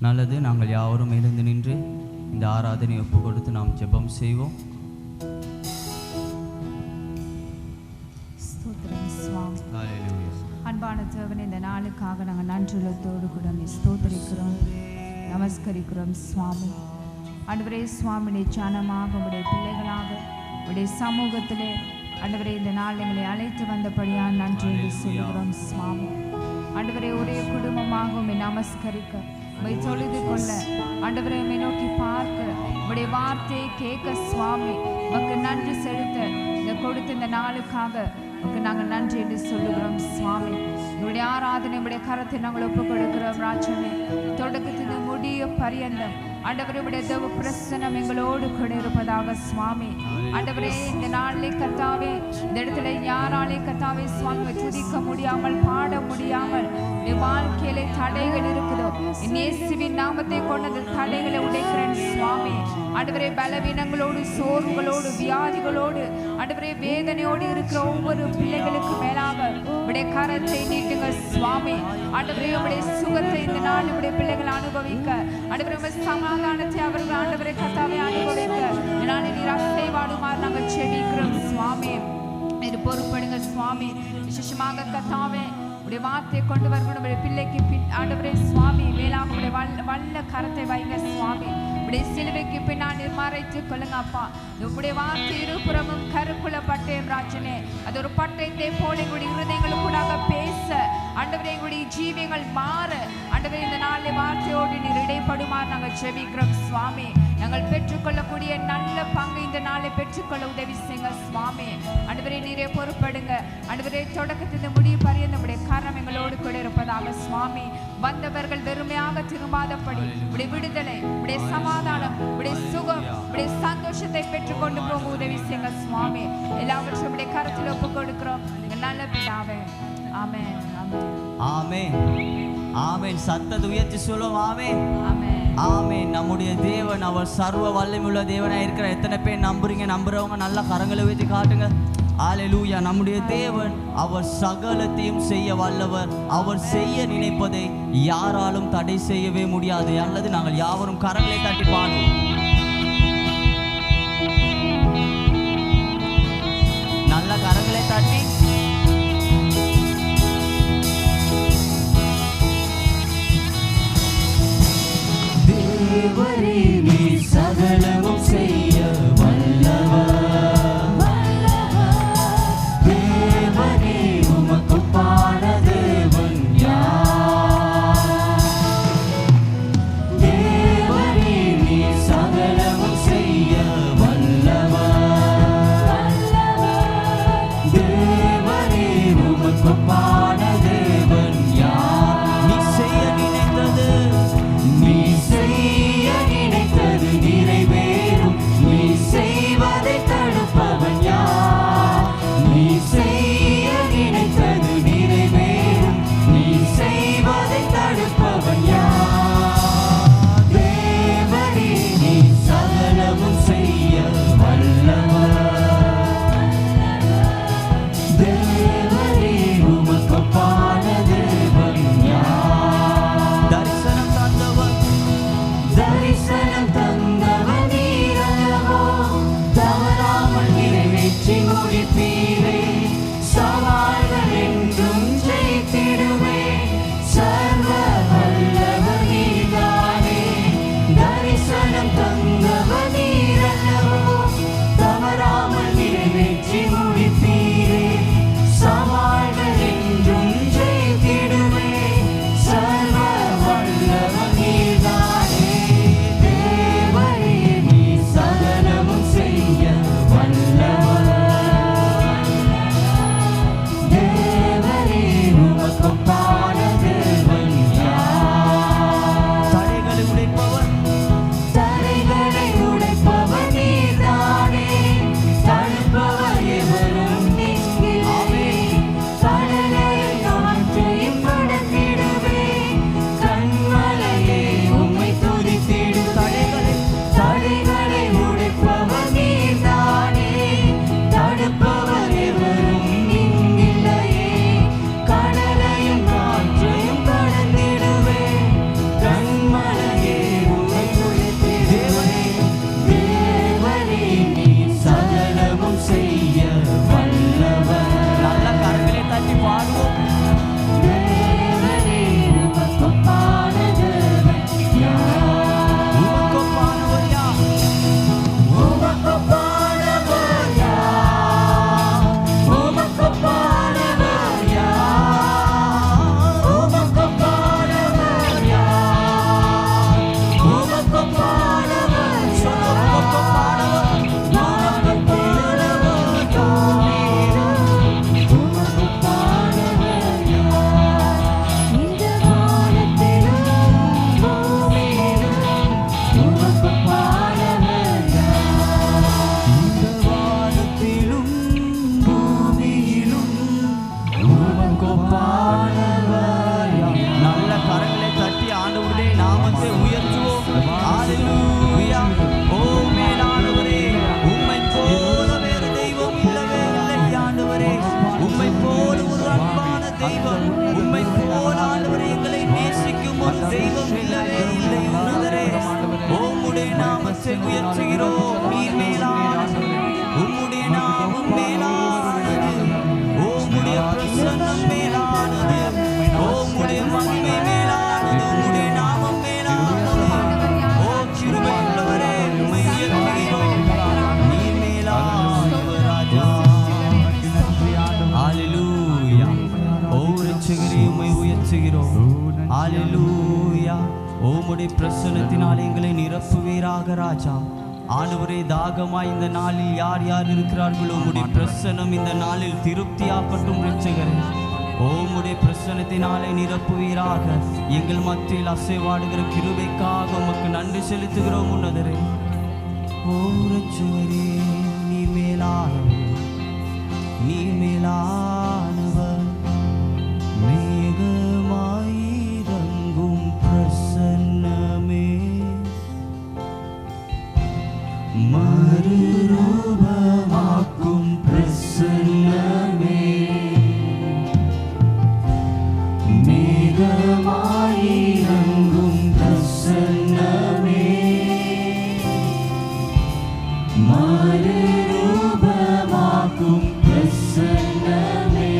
நல்லது. நாங்கள் யாவரும் எழுந்து நின்று இந்த ஆராதனை ஒப்பு கொடுத்து நாம் ஜெபம் செய்வோம். அன்பான தேவனே, இந்த நாளுக்காக நாங்கள் நன்றியுள்ளத்தோடு கூட ஸ்தோத்திரிக்கிறோம், நமஸ்கரிக்கிறோம் சுவாமி. ஆண்டவரே சுவாமியுடைய ஜனமாக உடைய பிள்ளைகளாக உடைய சமூகத்திலே ஆண்டவரே இந்த நாள் எங்களை அழைத்து வந்தபடியால் நன்றி என்று சொல்லுகிறோம் சுவாமி. ஆண்டவரே ஒரே குடும்பமாக உம்மை நமஸ்கரிக்க, உம்மை தொழுது கொள்ள, ஆண்டவரை உம்மை நோக்கி பார்க்க, உடைய வார்த்தையை கேட்க சுவாமி உமக்கு நன்றி செலுத்த இந்த கொடுத்த இந்த நாளுக்காக உமக்கு நாங்கள் நன்றி என்று சொல்லுகிறோம் சுவாமி. உங்களுடைய ஆராதனை உடைய கரத்தை நாங்கள் ஒப்புக் கொடுக்கிறோம் ராஜனே. தொடக்கத்திலிருந்து முடிய பரியந்தம் ஆண்டவரே உடைய தேவ பிரசன்னம் எங்களோடு கூட இருப்பதாக சுவாமி. ஆண்டவரே இந்த நாளிலே கர்த்தாவே இந்த இடத்துல யாராலே கர்த்தாவே சுவாமி துதிக்க முடியாமல் பாட முடியாமல் வாழ்க்கையிலே தடைகள் இருக்குதோ, இயேசுவின் நாமத்தை கொண்ட தடைகளை உடைக்கிறேன் சுவாமி. ஆண்டவரே பலவீனங்களோடு சோர்வுகளோடு வியாதிகளோடு ஆண்டவரே வேதனையோடு இருக்கிற ஒவ்வொரு பிள்ளைகளுக்கு மேலாக உடைய கரத்தை நீட்டுங்க சுவாமி. ஆண்டவரே உடைய சுகத்தை இந்த நாள் உடைய பிள்ளைகள் அனுபவிக்க, ஆண்டவரே சமாதானத்தை அவர்கள் ஆண்டவரை கர்த்தாவே அனுபவிக்க இதனால நீர் அசைவாடுமாறு நாங்கள் செபிக்கிறோம் சுவாமி. இது பொறுப்படுங்க சுவாமி. விசேஷமாக கர்த்தாவே உடைய வார்த்தையை கொண்டு வரக்கூடிய பிள்ளைக்கு ஆண்டவரே சுவாமி மேலாக உடைய வல்ல கரத்தை வைங்க சுவாமி. உடைய சிலுவைக்கு பின்னால் நீர் மறைத்துக் கொள்ளுங்க அப்பா. உடைய வார்த்தை இருபுறமும் கருக்குள்ள பட்டயம் ராஜனே, அது ஒரு பட்டயத்தை போல எங்களுடைய இருதயங்கள் கூட பேச, ஆண்டவரே எங்களுடைய ஜீவியங்கள் மாற, ஆண்டவரே இந்த நாளில் வார்த்தையோடு நீர் இடைப்படுமாறு நாங்கள் ஜெபிக்கிறோம் சுவாமி. நாங்கள் பெற்றுக்கொள்ளக்கூடிய நல்ல பங்கு இந்த நாளை பெற்றுக்கொள்ள உதவி செய்யுங்க சுவாமி. ஆண்டவரே நீரே பொறுப்படுங்க. ஆண்டவரே தொடக்கத்திலிருந்து முடிவு பரிய நம்முடைய கரம் எங்களோடு கூட இருப்பதாக சுவாமி. வந்தவர்கள் வெறுமையாக திரும்பாதபடி உடைய விடுதலை, உடைய சமாதானம், உடைய சுகம், உடைய சந்தோஷத்தை பெற்றுக்கொண்டு போக உதவி செய்யுங்க சுவாமி. எல்லாவற்றையும் உடைய கரத்தில் ஒப்புக் கொடுக்கிறோம் நல்ல பிதாவே. ஆமென் ஆமென் ஆமென். சத்தத்தை உயர்த்தி சொல்லுவோம். ஆமென் ஆமென் ஆமென். நம்முடைய தேவன் அவர் சர்வ வல்லமையுள்ள தேவனாக இருக்கிற எத்தனை பேர் நம்புறீங்க? நம்புறவங்க நல்லா கரங்களை உயர்த்தி காட்டுங்க. ஹல்லேலூயா. நம்முடைய தேவன் அவர் சகலத்தையும் செய்ய வல்லவர். அவர் செய்ய நினைப்பதை யாராலும் தடை செய்யவே முடியாது. அல்லது நாங்கள் யாவரும் கரங்களை தட்டி பாடுவோம். நல்ல கரங்களை தட்டி தேவரே நீ சகலமும் செய்ய வல்லவர். தேவனே உமக்கு பாட தேவன் யார்? தேவரே நீ சகலமும் செய்ய வல்லவர். தேவனே உமக்கு பாட தேவன் யார்? நீ செய்ய நினைத்தது நிறைவேறும். நீ செய்வதை தடுப்பவன் யார்? நீ செய்ய நினைத்தது நிறைவேறும். நீ செய்வதை தடுப்பவன் யார்? தேவனே நீ சகலமும் செய்ய வல்லவர். தேவனே உமக்கு பாட தேவன் யார்? தரிசனம் தந்தவர், தரிசனம் தந்தவன் நீரல்லவோ, தவறாமல் நிறைவேற்றி முடிப்பீரே. சவால்கள் என்றும் ஜெயித்திடுவே, சர்வ வல்லவர் நீர்தானே. தரிசனம் தந்தவன் நீரல்லவோ, தவறாமல் நிறைவேற்றி முடிப்பீரே. சவால்கள் என்றும் ஜெயித்திடுவே, சர்வ வல்லவர் நீர்தானே. தேவரே நீ சகலமும் செய்ய வல்லவர். பிரசன்னத்தினால் எங்களை நிரப்புவீராக ராஜா. ஆண்டவரே, தாகமாய் இந்த நாளில் யார் யார் இருக்கிறார்களோ உம்முடைய பிரசன்னம் இந்த நாளில் திருப்தியாக்கட்டும் இரட்சகரே. உம்முடைய பிரசன்னத்தினாலே நிரப்புவீராக. எங்கள் மத்தியில் அசைவாடுகிற கிருபைக்காக உமக்கு நன்றி செலுத்துகிறோம் உன்னதரே. ஓ இரட்சகரே, நீ மேலானவர், நீ மேலானவர். மேகமாயிரங்கும் பிரசன்னமே, மறுரூபமாக்கும் பிரசன்னமே, மேகமாயிரங்கும் பிரசன்னமே, மறுரூபமாக்கும் பிரசன்னமே.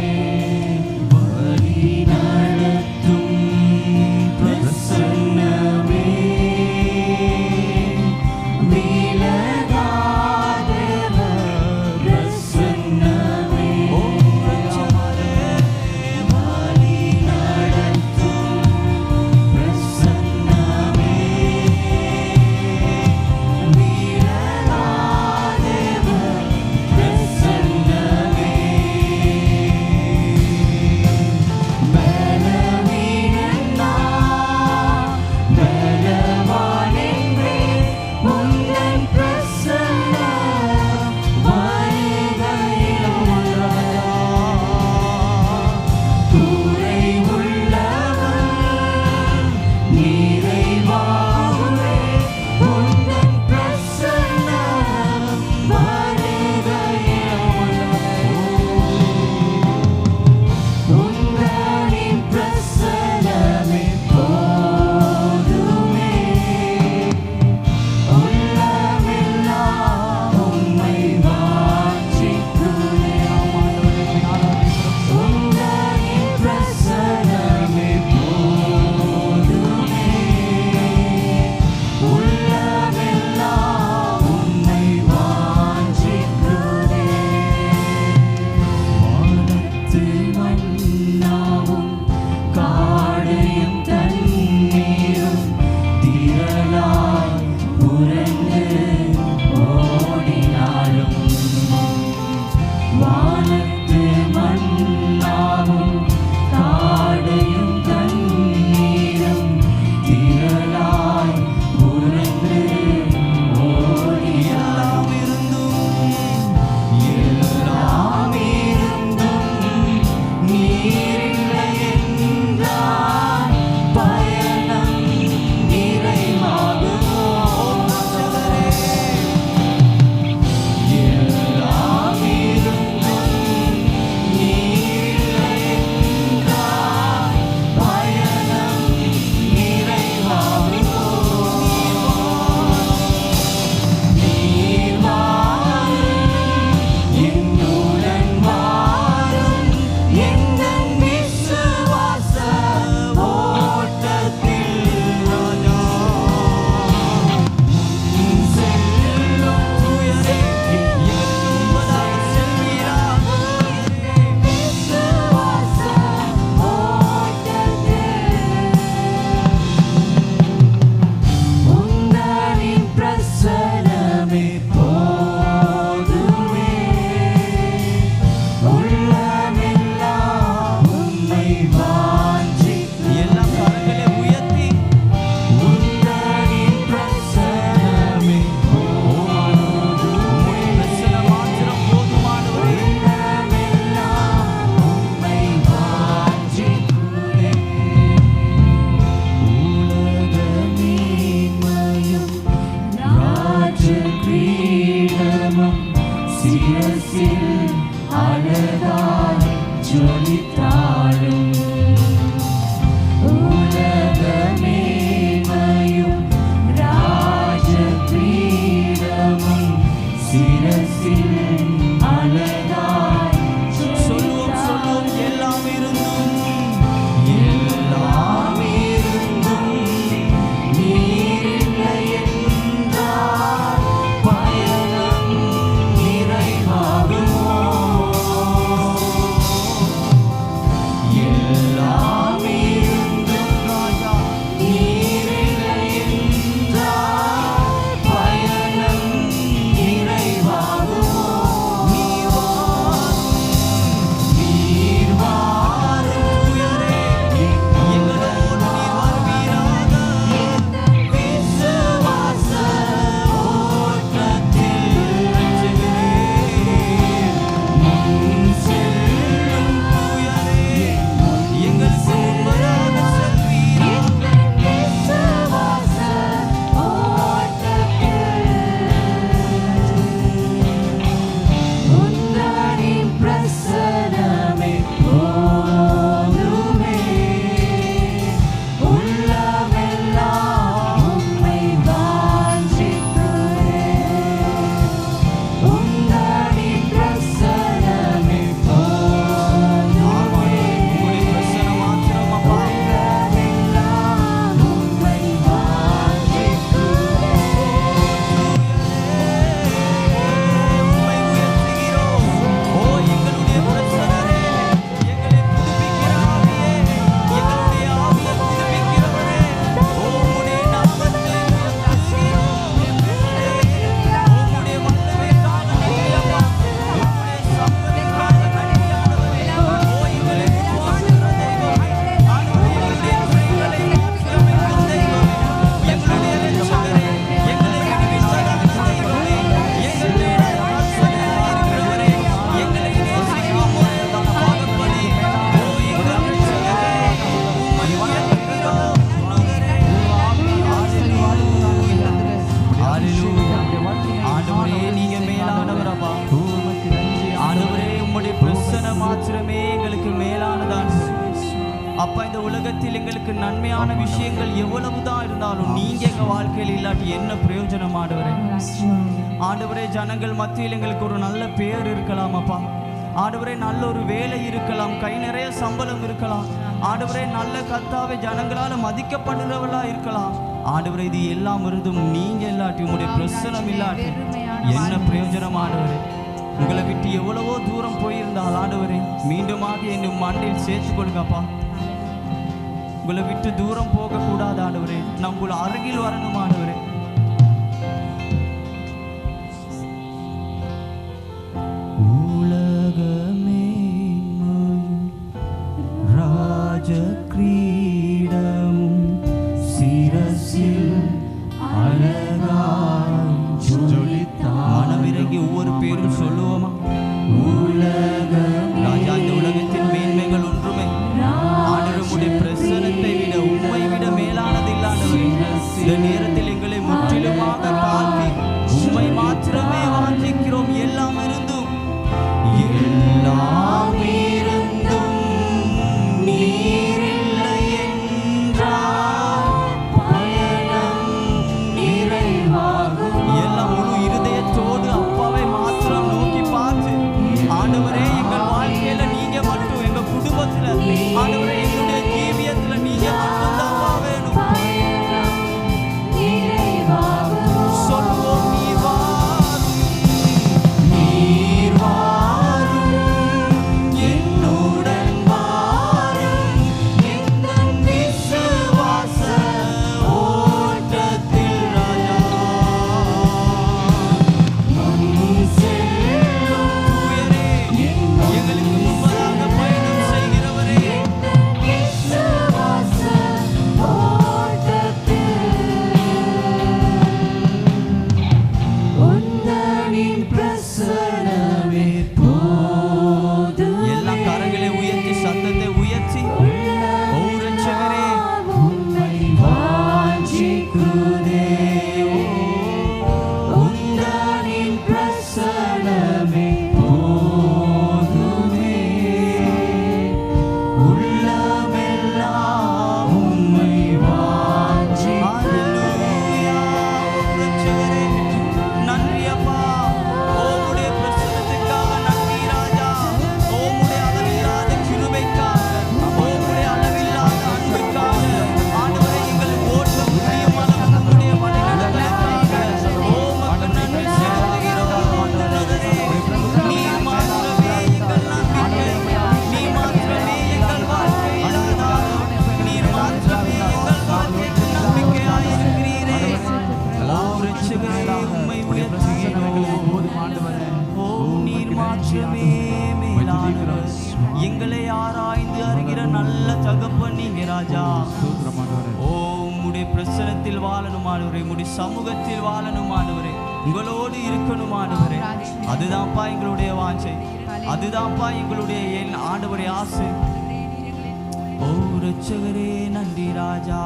உலகத்தில் எங்களுக்கு நன்மையான விஷயங்கள் எவ்வளவுதான் இருந்தாலும் நீங்க எங்க வாழ்க்கையில் இல்லாட்டி என்ன பிரயோஜனம் ஆண்டவரே? ஆண்டவரே, ஜனங்கள் மத்தியில் எங்களுக்கு ஒரு நல்ல பேர் இருக்கலாம் அப்பா. ஆண்டவரே, நல்ல ஒரு வேலை இருக்கலாம், கை நிறைய சம்பளம் இருக்கலாம். ஆண்டவரே, நல்ல கர்த்தாவே ஜனங்களால் மதிக்கப்படுறவளா இருக்கலாம். ஆண்டவரே, இது எல்லாம் இருந்தும் நீங்க இல்லாட்டி, உங்களுடைய பிரசனம் இல்லாட்டி என்ன பிரயோஜனம் ஆண்டவரே? உங்களை விட்டு எவ்வளவோ தூரம் போயிருந்தால் ஆண்டவரே, மீண்டுமாக என்னை மண்ணில் சேர்த்து கொடுங்கப்பா. உங்களை விட்டு தூரம் போகக்கூடாது ஆண்டவரே, நான் உங்களை அருகில் வரணும் ஆண்டவரே. மனமிறங்கி ஒவ்வொரு பேரும் சொல்லுவோமா? ராஜா, இந்த உலகத்தின் மேன்மைகள் ஒன்றுமே ஆண்டவருடைய பிரசனத்தை விட உம்மை விட மேலானது இல்லாதவரே. இந்த நேரத்தில் எங்களை முற்றிலுமாக தாழ்த்தி உம்மை மாத்திரமே வாஞ்சிக்கிறோம். எல்லாம் இருந்தும் நீரில்லை என்றால் பயணம் நிறைவாகும். எல்லாம் முழு இருதயத்தோடு அப்பாவை மாத்திரம் நோக்கி பார்த்து, ஆண்டவரே, எங்கள் வாழ்க்கையில நீங்க மட்டும், எங்க குடும்பத்துல ஆண்டவரே, எங்களுடைய ஜீவியத்துல நீங்க மட்டும் தான் வேணும். சொல்லுவோம், நீர் வாரும், என்னுடன் வாரும், எங்கள் விசுவாச ஓட்டத்தில் ராஜா முன் செல்லும் தூயரே, எங்களுக்கு முன்பதாக பயணம் செய்கிறவரே, விசுவாச ஓட்டத்தில் உந்தனின் பிரசனமே போதும். எல்லா கரங்களை உயர்த்தி, சத்தத்தை உயர்த்தி, ஓ இரட்சகரே, உம்மை வாஞ்சிக்குதே, உந்தனின் பிரசனமே போதுமே, உள்ளமெல்லாம் உம்மை வாஞ்சிக்குதே. இரட்சகரே, நன்றி அப்பா. உம்முடைய பிரசன்னத்துக்காக நன்றி ராஜா. உம்முடைய அளவில்லாத கிருபைக்காக, உம்முடைய அளவில்லாத அன்புக்காக, ஆண்டவரே, எங்கள் ஓட்டம் முடியுமானவன் உம்முடைய வழிநடத்தலுக்காக உமக்கு நன்றி செலுத்துகிறோம். ஆண்டவரே, நீர் மாத்திரமே எங்கள் நம்பிக்கை, நீர் மாத்திரமே எங்கள் வாழ்க்கையில் ஆதாரம், நீர் மாத்திரமே எங்கள் வாழ்க்கைக்கு நம்பிக்கையாயிருக்கிறீரே. ஓ இரட்சகரே, உம்மை உயர்த்துகிறோம். ஓ நீர் மாத்திரமே மேலானவர், எங்களை ஆராய்ந்து அறிகிற நல்ல தகப்பன் நீங்க ராஜா. ஓ உம்முடைய பிரசனத்தில் வாழணும் ஆண்டவரே, உம்முடைய சமூகத்தில் வாழணும் ஆண்டவரே, உங்களோடு இருக்கணும் ஆண்டவரே. அதுதான்ப்பா எங்களுடைய வாஞ்சை, அதுதான்ப்பா எங்களுடைய ஆண்டவருடைய ஆசை. ஓ இரட்சகரே, நன்றி ராஜா.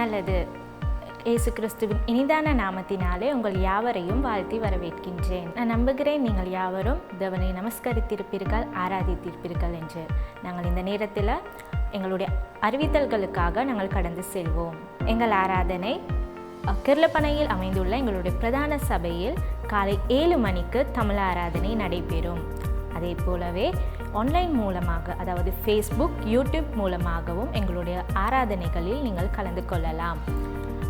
நல்லது. இயேசு கிறிஸ்துவின் இனிதான நாமத்தினாலே உங்கள் யாவரையும் வாழ்த்தி வரவேற்கின்றேன். நான் நம்புகிறேன் நீங்கள் யாவரும் தேவனை நமஸ்கரித்திருப்பீர்கள், ஆராதித்திருப்பீர்கள் என்று. நாங்கள் இந்த நேரத்தில் எங்களுடைய அறிவித்தல்களுக்காக நாங்கள் கடந்து செல்வோம். எங்கள் ஆராதனை கிருளப்பனையில் அமைந்துள்ள எங்களுடைய பிரதான சபையில் காலை 7 மணிக்கு தமிழ் ஆராதனை நடைபெறும். அதே போலவே ஆன்லைன் மூலமாக, அதாவது ஃபேஸ்புக், யூடியூப் மூலமாகவும் எங்களுடைய ஆராதனைகளில் நீங்கள் கலந்து கொள்ளலாம்.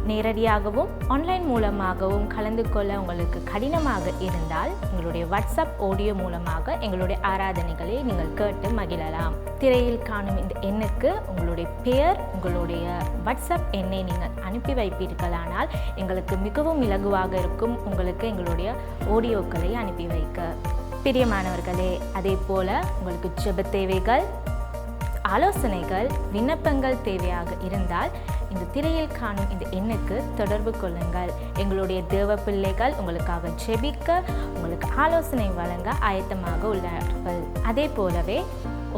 நேரடியாகவும் ஆன்லைன் மூலமாகவும் கலந்து கொள்ள உங்களுக்கு கடினமாக இருந்தால் எங்களுடைய வாட்ஸ்அப் ஆடியோ மூலமாக எங்களுடைய ஆராதனைகளை நீங்கள் கேட்டு மகிழலாம். திரையில் காணும் இந்த எண்ணுக்கு உங்களுடைய பெயர், உங்களுடைய வாட்ஸ்அப் எண்ணை நீங்கள் அனுப்பி வைப்பீர்களானால் எங்களுக்கு மிகவும் இலகுவாக இருக்கும் உங்களுக்கு எங்களுடைய ஆடியோக்களை அனுப்பி வைக்க. பிரியமானவர்களே, அதே போல் உங்களுக்கு ஜெப தேவைகள், ஆலோசனைகள், விண்ணப்பங்கள் தேவையாக இருந்தால் இந்த திரையில் காணும் இந்த எண்ணுக்கு தொடர்பு கொள்ளுங்கள். எங்களுடைய தேவ பிள்ளைகள் உங்களுக்காக ஜெபிக்க, உங்களுக்கு ஆலோசனை வழங்க ஆயத்தமாக உள்ளார்கள். அதே போலவே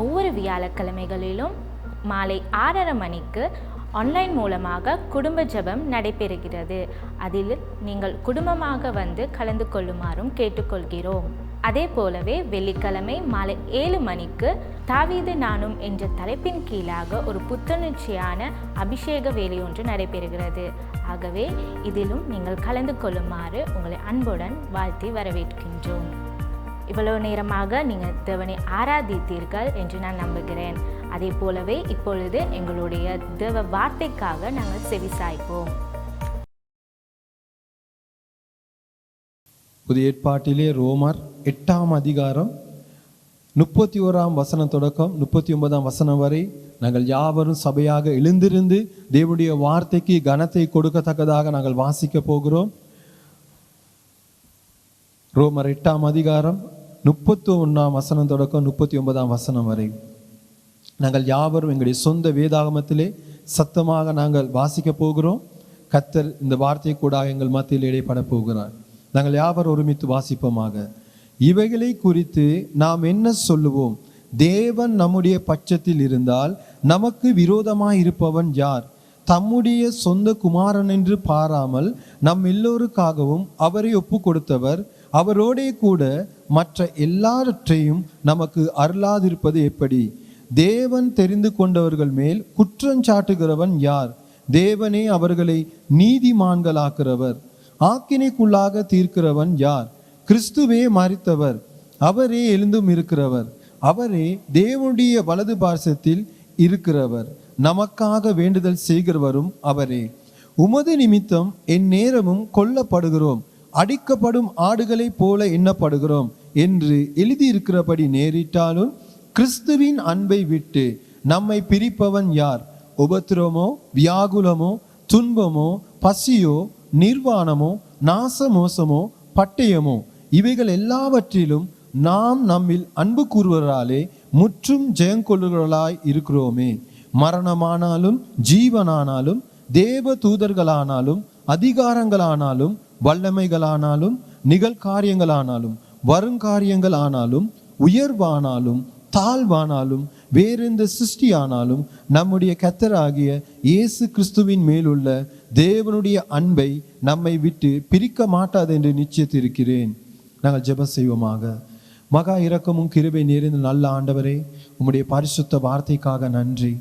ஒவ்வொரு வியாழக்கிழமைகளிலும் மாலை 6:30 மணிக்கு ஆன்லைன் மூலமாக குடும்ப ஜெபம் நடைபெறுகிறது. அதில் நீங்கள் குடும்பமாக வந்து கலந்து கொள்ளுமாறும் கேட்டுக்கொள்கிறோம். அதே போலவே வெள்ளிக்கிழமை மாலை 7 மணிக்கு தாவீது நானும் என்ற தலைப்பின் கீழாக ஒரு புத்துணர்ச்சியான அபிஷேக வேலை ஒன்று நடைபெறுகிறது. ஆகவே இதிலும் நீங்கள் கலந்து கொள்ளுமாறு உங்களை அன்புடன் வாழ்த்தி வரவேற்கின்றோம். இவ்வளவு நேரமாக நீங்கள் தேவனை ஆராதித்தீர்கள் என்று நான் நம்புகிறேன். அதே போலவே இப்பொழுது எங்களுடைய தேவ வார்த்தைக்காக நாங்கள் செவிசாய்ப்போம். புதிய ஏற்பாட்டிலே ரோமர் 8ஆம் அதிகாரம் 31ஆம் வசனம் தொடக்கம் 39ஆம் வசனம் வரை நாங்கள் யாவரும் சபையாக எழுந்திருந்து தேவனுடைய வார்த்தைக்கு கனத்தை கொடுக்கத்தக்கதாக நாங்கள் வாசிக்க போகிறோம். ரோமர் 8ஆம் அதிகாரம் 31ஆம் வசனம் தொடக்கம் 39ஆம் வசனம் வரை நாங்கள் யாவரும் எங்களுடைய சொந்த வேதாகமத்திலே சத்தமாக நாங்கள் வாசிக்க போகிறோம். கர்த்தர் இந்த வார்த்தை கூட எங்கள் மத்தியில் இடைப்பட போகிறார். நாங்கள் யாவரும் ஒருமித்து வாசிப்போமாக. இவைகளை குறித்து நாம் என்ன சொல்லுவோம்? தேவன் நம்முடைய பட்சத்தில் இருந்தால் நமக்கு விரோதமாய் இருப்பவன் யார்? தம்முடைய சொந்த குமாரன் என்று பாராமல் நம் எல்லோருக்காகவும் அவரை ஒப்பு கொடுத்தவர் அவரோடே கூட மற்ற எல்லாவற்றையும் நமக்கு அருளாதிருப்பது எப்படி? தேவன் தெரிந்து கொண்டவர்கள் மேல் குற்றஞ்சாட்டுகிறவன் யார்? தேவனே அவர்களை நீதிமான்களாக்குறவர். ஆக்கினைக்குள்ளாக தீர்க்கிறவன் யார்? கிறிஸ்துவே மரித்தவர், அவரே எழுந்தும் இருக்கிறவர், அவரே தேவனுடைய வலது பார்சத்தில் இருக்கிறவர், நமக்காக வேண்டுதல் செய்கிறவரும் அவரே. உமது நிமித்தம் என் நேரமும் கொல்லப்படுகிறோம், அடிக்கப்படும் ஆடுகளைப் போல எண்ணப்படுகிறோம் என்று எழுதியிருக்கிறபடி நேரிட்டாலும் கிறிஸ்துவின் அன்பை விட்டு நம்மை பிரிப்பவன் யார்? உபத்திரமோ, வியாகுலமோ, துன்பமோ, பசியோ, நிர்வாணமோ, நாசமோசமோ, பட்டயமோ, இவைகள் எல்லாவற்றிலும் நாம் நம்மில் அன்பு கூறுவராலே முற்றும் ஜெயங்கொள்ளுகளாய் இருக்கிறோமே. மரணமானாலும் ஜீவனானாலும் தேவ தூதர்களானாலும் அதிகாரங்களானாலும் வல்லமைகளானாலும் நிகழ்காரியங்களானாலும் வருங்காரியங்களானாலும் உயர்வானாலும் தாழ்வானாலும் வேறெந்த சிருஷ்டியானாலும் நம்முடைய கர்த்தராகிய இயேசு கிறிஸ்துவின் மேலுள்ள தேவனுடைய அன்பை நம்மை விட்டு பிரிக்க மாட்டாது என்று நிச்சயித்திருக்கிறேன். நாங்கள் ஜெபம் செய்வோமாக. மகா இரக்கமும் கிருபை நிறைந்த நல்ல ஆண்டவரே, உம்முடைய பரிசுத்த வார்த்தைக்காக நன்றி.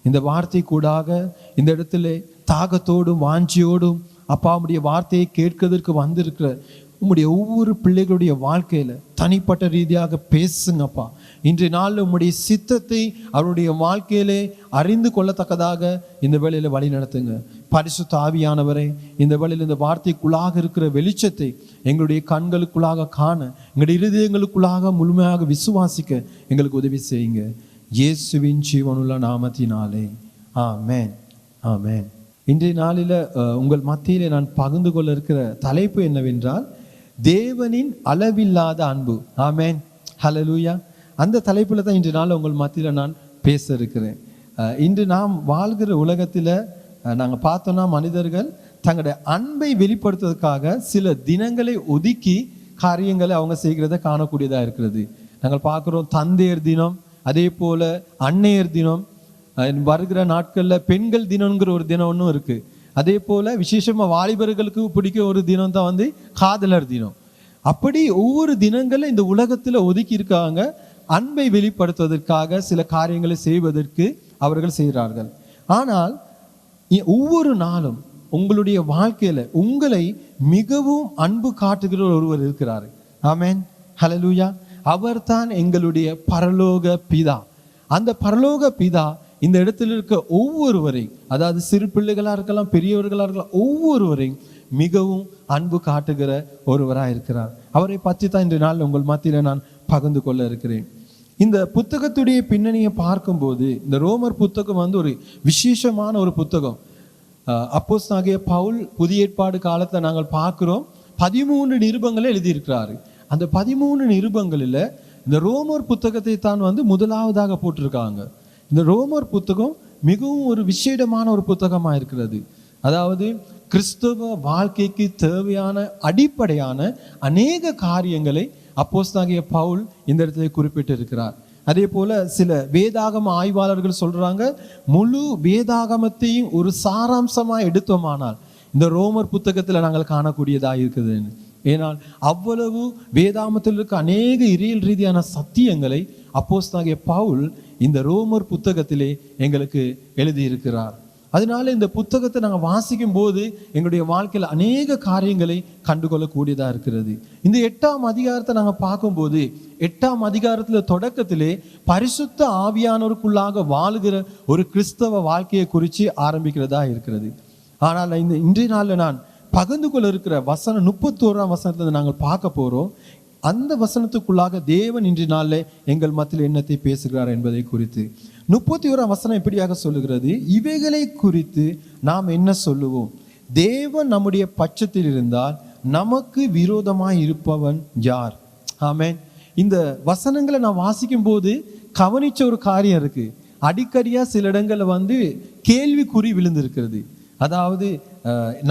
இந்த வார்த்தை கூடாக இந்த இடத்துல தாகத்தோடும் வாஞ்சியோடும் அப்பா உம்முடைய வார்த்தையை கேட்கிறதற்கு வந்திருக்கிற உம்முடைய ஒவ்வொரு பிள்ளைகளுடைய வாழ்க்கையில தனிப்பட்ட ரீதியாக பேசுங்கப்பா. இன்றைய நாளில் உம்முடைய சித்தத்தை அவருடைய வாழ்க்கையிலே அறிந்து கொள்ளத்தக்கதாக இந்த வேளையில வழி நடத்துங்க. பரிசுத்த ஆவியானவரே, இந்த வேளையில் இந்த வார்த்தைக்குள்ளாக இருக்கிற வெளிச்சத்தை எங்களுடைய கண்களுக்குள்ளாக காண, எங்களுடைய இருதயங்களுக்குள்ளாக முழுமையாக விசுவாசிக்க எங்களுக்கு உதவி செய்யுங்க. இயேசுவின் ஜீவனுள்ள நாமத்தினாலே ஆமென், ஆமென். இன்றைய நாளில் உங்கள் மத்தியிலே நான் பகிர்ந்து கொள்ள இருக்கிற தலைப்பு என்னவென்றால் தேவனின் அளவில்லாத அன்பு. ஆமென், ஹல்லேலூயா. அந்த தலைப்பில் தான் இன்றைய நாள் உங்கள் மத்தியில் நான் பேச இருக்கிறேன். இன்று நாம் வாழ்கிற உலகத்தில் நாங்கள் பார்த்தோன்னா மனிதர்கள் தங்களுடைய அன்பை வெளிப்படுத்துவதற்காக சில தினங்களை ஒதுக்கி காரியங்களை அவங்க செய்கிறத காணக்கூடியதாக இருக்கிறது. நாங்கள் பார்க்குறோம் தந்தையர் தினம், அதே போல் அன்னையர் தினம், வருகிற நாட்களில் பெண்கள் தினம்ங்கிற ஒரு தினம் ஒன்றும் இருக்குது. அதே போல் விசேஷமாக வாலிபர்களுக்கு பிடிக்க ஒரு தினம் தான் காதலர் தினம். அப்படி ஒவ்வொரு தினங்களும் இந்த உலகத்தில் ஒதுக்கி இருக்காங்க அன்பை வெளிப்படுத்துவதற்காக, சில காரியங்களை செய்வதற்கு அவர்கள் செய்கிறார்கள். ஆனால் ஒவ்வொரு நாளும் உங்களுடைய வாழ்க்கையில உங்களை மிகவும் அன்பு காட்டுகிற ஒருவர் இருக்கிறார். ஆமென், ஹல்லேலூயா. அவர்தான் எங்களுடைய பரலோக பிதா. அந்த பரலோக பிதா இந்த இடத்துல இருக்க ஒவ்வொருவரையும், அதாவது சிறு பிள்ளைகளா இருக்கலாம், பெரியவர்களா இருக்கலாம், ஒவ்வொருவரையும் மிகவும் அன்பு காட்டுகிற ஒருவராக இருக்கிறார். அவரை பற்றி தான் இன்றைய நாள் உங்கள் மத்தியில் நான் பகிர்ந்து கொள்ள இருக்கிறேன். இந்த புத்தகத்துடைய பின்னணியை பார்க்கும்போது இந்த ரோமர் புத்தகம் ஒரு விசேஷமான ஒரு புத்தகம். அப்போஸ்தலனாகிய பவுல் புதிய ஏற்பாடு காலத்தில் நாங்கள் பார்க்கிறோம் 13 நிருபங்களை எழுதியிருக்கிறாரு. அந்த 13 நிருபங்களில் இந்த ரோமர் புத்தகத்தை தான் முதலாவதாக போட்டிருக்காங்க. இந்த ரோமர் புத்தகம் மிகவும் ஒரு விசேடமான ஒரு புத்தகமாக இருக்கிறது. அதாவது கிறிஸ்தவ வாழ்க்கைக்கு தேவையான அடிப்படையான அநேக காரியங்களை அப்போஸ்தலனாகிய பவுல் இந்த இடத்துல குறிப்பிட்டு இருக்கிறார். அதே போல சில வேதாகம ஆய்வாளர்கள் சொல்றாங்க, முழு வேதாகமத்தையும் ஒரு சாராம்சமா எடுத்தோமானால் இந்த ரோமர் புத்தகத்துல நாங்கள் காணக்கூடியதாக இருக்குதுன்னு. ஏனால் அவ்வளவு வேதாமத்தில் இருக்க அநேக இறையியல் ரீதியான சத்தியங்களை அப்போஸ்தலனாகிய பவுல் இந்த ரோமர் புத்தகத்திலே எங்களுக்கு எழுதியிருக்கிறார். அதனால இந்த புத்தகத்தை நாங்கள் வாசிக்கும் போது எங்களுடைய வாழ்க்கையில் அநேக காரியங்களை கண்டுகொள்ளக்கூடியதாக இருக்கிறது. இந்த 8ஆம் அதிகாரத்தை நாங்கள் பார்க்கும்போது 8ஆம் அதிகாரத்தில் தொடக்கத்திலே பரிசுத்த ஆவியானவருக்குள்ளாக வாழுகிற ஒரு கிறிஸ்தவ வாழ்க்கையை குறித்து ஆரம்பிக்கிறதா இருக்கிறது. ஆனால் இன்றைய நாளில் நான் பகிர்ந்து கொள்ள இருக்கிற வசனம் 31ஆம் வசனத்தில் நாங்கள் பார்க்க போகிறோம். அந்த வசனத்துக்குள்ளாக தேவன் இன்றைய நாளில் எங்கள் மத்தியில் என்னத்தை பேசுகிறார் என்பதை குறித்து 31ஆம் வசனம் இப்படியாக சொல்லுகிறது, இவைகளை குறித்து நாம் என்ன சொல்லுவோம்? தேவன் நம்முடைய பட்சத்தில் இருந்தால் நமக்கு விரோதமாய் இருப்பவன் யார்? ஆமென். இந்த வசனங்களை நான் வாசிக்கும் போது கவனிச்ச ஒரு காரியம் இருக்கு. அடிக்கடியா சில இடங்கள்ல கேள்விக்குறி விழுந்திருக்கிறது. அதாவது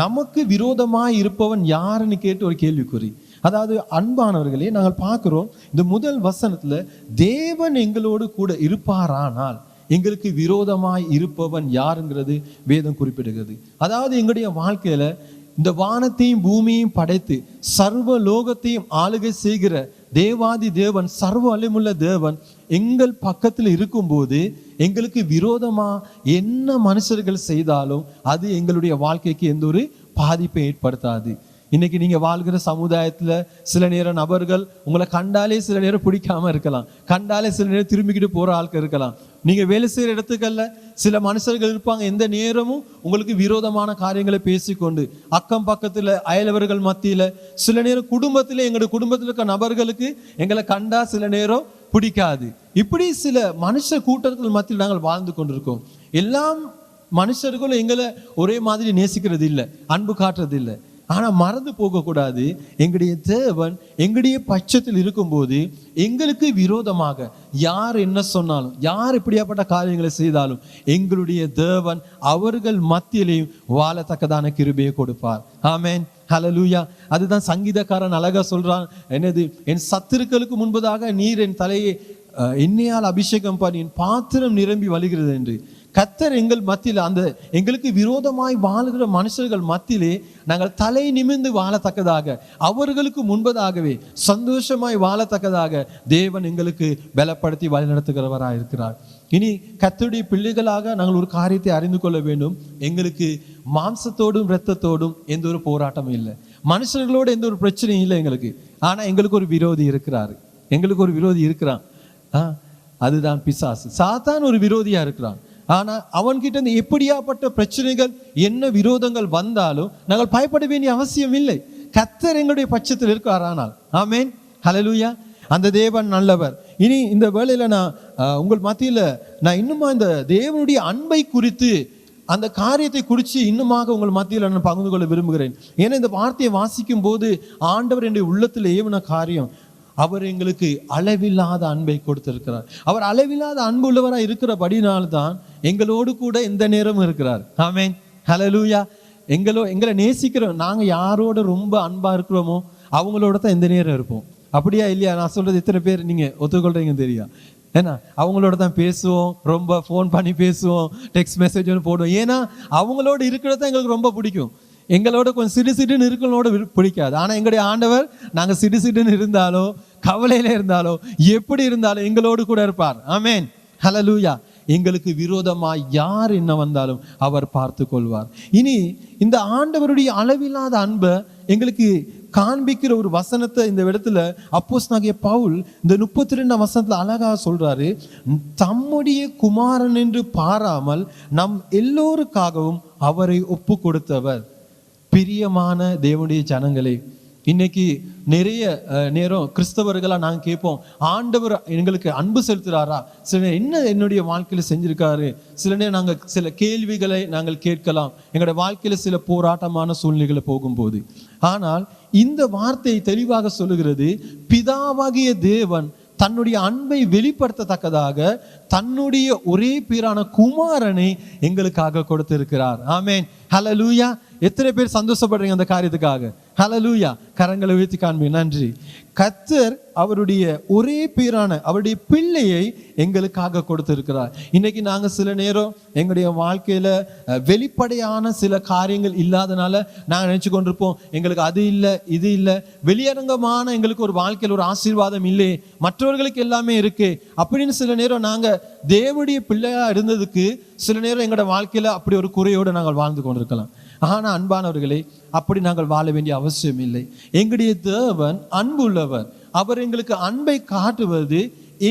நமக்கு விரோதமாய் இருப்பவன் யாருன்னு கேட்டு ஒரு கேள்விக்குறி. அதாவது அன்பானவர்களே, நாங்கள் பார்க்கிறோம் இந்த முதல் வசனத்துல தேவன் எங்களோடு கூட இருப்பாரானால் எங்களுக்கு விரோதமாய் இருப்பவன் யாருங்கிறது வேதம் குறிப்பிடுகிறது. அதாவது எங்களுடைய வாழ்க்கையில இந்த வானத்தையும் பூமியையும் படைத்து சர்வ லோகத்தையும் ஆளுகை செய்கிற தேவாதி தேவன், சர்வ வல்லமையுள்ள தேவன் எங்கள் பக்கத்தில் இருக்கும்போது எங்களுக்கு விரோதமா என்ன மனுஷர்கள் செய்தாலும் அது எங்களுடைய வாழ்க்கைக்கு எந்த ஒரு பாதிப்பை ஏற்படுத்தாது. இன்னைக்கு நீங்க வாழ்கிற சமுதாயத்துல சில நேரம் நபர்கள் உங்களை கண்டாலே சில நேரம் பிடிக்காம இருக்கலாம், கண்டாலே சில நேரம் திரும்பிக்கிட்டு போற ஆட்கள் இருக்கலாம். நீங்க வேலை செய்யற இடத்துக்கல்ல சில மனுஷர்கள் இருப்பாங்க, எந்த நேரமும் உங்களுக்கு விரோதமான காரியங்களை பேசிக்கொண்டு அக்கம் பக்கத்துல அயலவர்கள் மத்தியில, சில நேரம் குடும்பத்துல எங்களுடைய குடும்பத்தில் இருக்க நபர்களுக்கு எங்களை கண்டா சில நேரம் பிடிக்காது. இப்படி சில மனுஷ கூட்டங்கள் மத்தியில் நாங்கள் வாழ்ந்து கொண்டிருக்கோம். எல்லாம் மனுஷர்களும் எங்களை ஒரே மாதிரி நேசிக்கிறது இல்லை, அன்பு காட்டுறது இல்லை. ஆனா மறந்து போகக்கூடாது, எங்களுடைய தேவன் எங்களுடைய பட்சத்தில் இருக்கும்போது எங்களுக்கு விரோதமாக யார் என்ன சொன்னாலும், யார் இப்படியாப்பட்ட காரியங்களை செய்தாலும் எங்களுடைய தேவன் அவர்கள் மத்தியிலையும் வாழத்தக்கதான கிருபையை கொடுப்பார். ஆமென், ஹல்லேலூயா. அதுதான் சங்கீதக்காரன் அழகா சொல்றான், என்னது, என் சத்துருக்களுக்கு முன்பதாக நீர் என் தலையை எண்ணெயால் அபிஷேகம் பண்ணி என் பாத்திரம் நிரம்பி வழிகிறது என்று. கர்த்தர் எங்கள் மத்தியில் அந்த எங்களுக்கு விரோதமாய் வாழுகிற மனுஷர்கள் மத்தியிலே நாங்கள் தலை நிமிர்ந்து வாழத்தக்கதாக, அவர்களுக்கு முன்பதாகவே சந்தோஷமாய் வாழத்தக்கதாக தேவன் எங்களுக்கு பலப்படுத்தி வழிநடத்துகிறவராக இருக்கிறார். இனி கர்த்தருடைய பிள்ளைகளாக நாங்கள் ஒரு காரியத்தை அறிந்து கொள்ள வேண்டும். எங்களுக்கு மாம்சத்தோடும் இரத்தத்தோடும் எந்த ஒரு போராட்டமும் இல்லை, மனுஷர்களோடு எந்த ஒரு பிரச்சனையும் இல்லை எங்களுக்கு. ஆனா எங்களுக்கு ஒரு விரோதி இருக்கிறாரு, எங்களுக்கு ஒரு விரோதி இருக்கிறான். அதுதான் பிசாசு. சாத்தான் ஒரு விரோதியா இருக்கிறான். ஆனா அவன்கிட்ட இருந்து எப்படியாப்பட்ட பிரச்சனைகள் என்ன விரோதங்கள் வந்தாலும் நாங்கள் பயப்பட வேண்டிய அவசியம் இல்லை. கர்த்தர் எங்களுடைய பட்சத்தில் இருக்கிறார். ஆனால் ஆமென், ஹல்லேலூயா. அந்த தேவன் நல்லவர். இனி இந்த வேளையில நான் உங்கள் மத்தியில நான் இன்னுமா இந்த தேவனுடைய அன்பை குறித்து அந்த காரியத்தை குறித்து இன்னுமாக உங்கள் மத்தியில் நான் பகிர்ந்து கொள்ள விரும்புகிறேன். ஏன்னா இந்த வார்த்தையை வாசிக்கும் போது ஆண்டவர் என்னுடைய உள்ளத்தில் ஏவன காரியம், அவர் எங்களுக்கு அளவில்லாத அன்பை கொடுத்திருக்கிறார். அவர் அளவில்லாத அன்பு உள்ளவராக இருக்கிறபடினால்தான் எங்களோடு கூட எந்த நேரமும் இருக்கிறார். ஆமென், ஹல்லேலூயா. எங்களை நேசிக்கிறோம். நாங்கள் யாரோட ரொம்ப அன்பா இருக்கிறோமோ அவங்களோட தான் எந்த நேரம் இருப்போம். அப்படியா இல்லையா? நான் சொல்றது எத்தனை பேர் நீங்க ஒத்துக்கொள்றீங்க தெரியும்? ஏன்னா அவங்களோட தான் பேசுவோம், ரொம்ப ஃபோன் பண்ணி பேசுவோம், டெக்ஸ்ட் மெசேஜ் ஒன்று போடுவோம். ஏன்னா அவங்களோட இருக்கிறது தான் எங்களுக்கு ரொம்ப பிடிக்கும். எங்களோட கொஞ்சம் சிடு சிடுன்னு இருக்கிறோட பிடிக்காது. ஆனால் எங்களுடைய ஆண்டவர் நாங்கள் சிடு சிடுன்னு இருந்தாலோ கவலையில இருந்தாலோ எப்படி இருந்தாலும் எங்களோடு கூட இருப்பார். ஆமென், ஹல்லேலூயா. எங்களுக்கு விரோதமாய் யார் என்ன வந்தாலும் அவர் பார்த்து கொள்வார். இனி இந்த ஆண்டவருடைய அளவில்லாத அன்பை எங்களுக்கு காண்பிக்கிற ஒரு வசனத்தை இந்த இடத்துல அப்போஸ்தலனாகிய பவுல் இந்த 32ஆம் வசனத்துல அழகாக சொல்றாரு, தம்முடைய குமாரன் என்று பாராமல் நம் எல்லோருக்காகவும் அவரை ஒப்பு கொடுத்தவர். பிரியமான தேவனுடைய ஜனங்களே, இன்னைக்கு நிறைய நேரம் கிறிஸ்தவர்களா நாங்கள் கேட்போம், ஆண்டவர் எங்களுக்கு அன்பு செலுத்துறாரா? சில நேரம் என்ன என்னுடைய வாழ்க்கையில செஞ்சிருக்காரு? சில நேரம் நாங்கள் சில கேள்விகளை நாங்கள் கேட்கலாம் எங்களுடைய வாழ்க்கையில சில போராட்டமான சூழ்நிலைகளை போகும்போது. ஆனால் இந்த வார்த்தை தெளிவாக சொல்லுகிறது, பிதாவாகிய தேவன் தன்னுடைய அன்பை வெளிப்படுத்தத்தக்கதாக தன்னுடைய ஒரே பேரான குமாரனை எங்களுக்காக கொடுத்திருக்கிறார். ஆமென், ஹல்லேலூயா. எத்தனை பேர் சந்தோஷப்படுறீங்க அந்த காரியத்துக்காக? ஹல்லேலூயா. கரங்களை உயர்த்தி காண்பி. நன்றி. கர்த்தர் அவருடைய ஒரே பேரான அவருடைய பிள்ளையை எங்களுக்காக கொடுத்திருக்கிறார். இன்னைக்கு நாங்க சில நேரம் எங்களுடைய வாழ்க்கையில வெளிப்படையான சில காரியங்கள் இல்லாதனால நாங்க நினைச்சு கொண்டிருப்போம், எங்களுக்கு அது இல்லை இது இல்லை, வெளியரங்கமான எங்களுக்கு ஒரு வாழ்க்கையில் ஒரு ஆசீர்வாதம் இல்லை, மற்றவர்களுக்கு எல்லாமே இருக்கு அப்படின்னு சில நேரம் நாங்க தேவனுடைய பிள்ளையா இருந்ததுக்கு சில நேரம் எங்களோட வாழ்க்கையில அப்படி ஒரு குறையோடு நாங்கள் வாழ்ந்து கொண்டிருக்கலாம். ஆனா அன்பானவர்களே, அப்படி நாங்கள் வாழ வேண்டிய அவசியம் இல்லை. எங்களுடைய தேவன் அன்பு உள்ளவர். அவர் எங்களுக்கு அன்பை காட்டுவது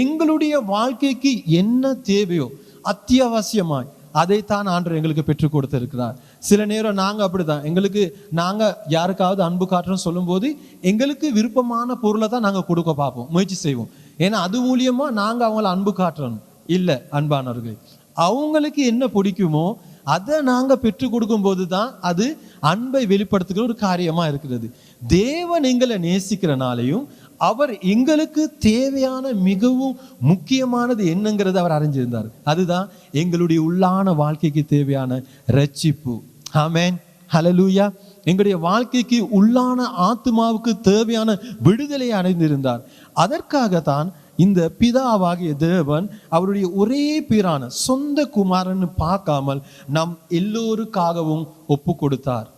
எங்களுடைய வாழ்க்கைக்கு என்ன தேவையோ அத்தியாவசியமாய் அதைத்தான் ஆண்டவர் எங்களுக்கு பெற்றுக் கொடுத்திருக்கிறார். சில நேரம் நாங்க அப்படிதான், எங்களுக்கு நாங்க யாருக்காவது அன்பு காட்டுறோம் சொல்லும் போது எங்களுக்கு விருப்பமான பொருளை தான் நாங்க கொடுக்க பார்ப்போம், முயற்சி செய்வோம். ஏன்னா அது மூலியமா நாங்க அவங்கள அன்பு காட்டுறோம். இல்லை அன்பானவர்களே, அவங்களுக்கு என்ன பிடிக்குமோ அதை நாங்க பெற்றுக் கொடுக்கும் போது தான் அது அன்பை வெளிப்படுத்துகிற ஒரு காரியமா இருக்கிறது. தேவன் எங்களை நேசிக்கிறனாலையும் அவர் எங்களுக்கு தேவையான மிகவும் முக்கியமானது என்னங்கிறது அவர் அறிஞ்சிருந்தார். அதுதான் எங்களுடைய உள்ளான வாழ்க்கைக்கு தேவையான ரட்சிப்பு. ஆமென், ஹல்லேலூயா. எங்களுடைய வாழ்க்கைக்கு உள்ளான ஆத்மாவுக்கு தேவையான விடுதலையை அடைந்திருந்தார். அதற்காகத்தான் இந்த பிதாவாகிய தேவன் அவருடைய ஒரே பேரான சொந்த குமாரன்னு பார்க்காமல் நம் எல்லோருக்காகவும் ஒப்பு கொடுத்தார்.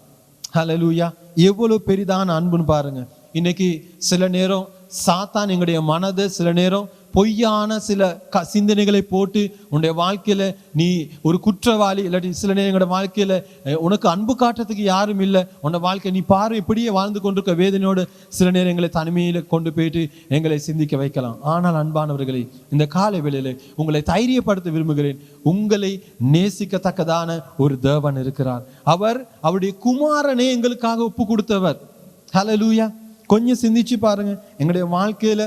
ஹல்லேலூயா. எவ்வளவு பெரிதான அன்புன்னு பாருங்க. இன்னைக்கு சில நேரம் சாத்தான் எங்களுடைய மனதை சில நேரம் பொய்யான சில சிந்தனைகளை போட்டு உன்னுடைய வாழ்க்கையில நீ ஒரு குற்றவாளி, இல்லாட்டி சில நேரம் எங்களோட வாழ்க்கையில உனக்கு அன்பு காட்டுறதுக்கு யாரும் இல்லை, உன்னோட வாழ்க்கை நீ பாரு இப்படியே வாழ்ந்து கொண்டிருக்க வேதனையோடு சில நேரம் எங்களை தனிமையில கொண்டு போயிட்டு எங்களை சிந்திக்க வைக்கலாம். ஆனால் அன்பானவர்களே, இந்த காலை வேளையில உங்களை தைரியப்படுத்த விரும்புகிறேன். உங்களை நேசிக்கத்தக்கதான ஒரு தேவன் இருக்கிறார். அவர் அவருடைய குமாரனே எங்களுக்காக ஒப்பு கொடுத்தவர். ஹல்லேலூயா. கொஞ்சம் சிந்திச்சு பாருங்க. எங்களுடைய வாழ்க்கையில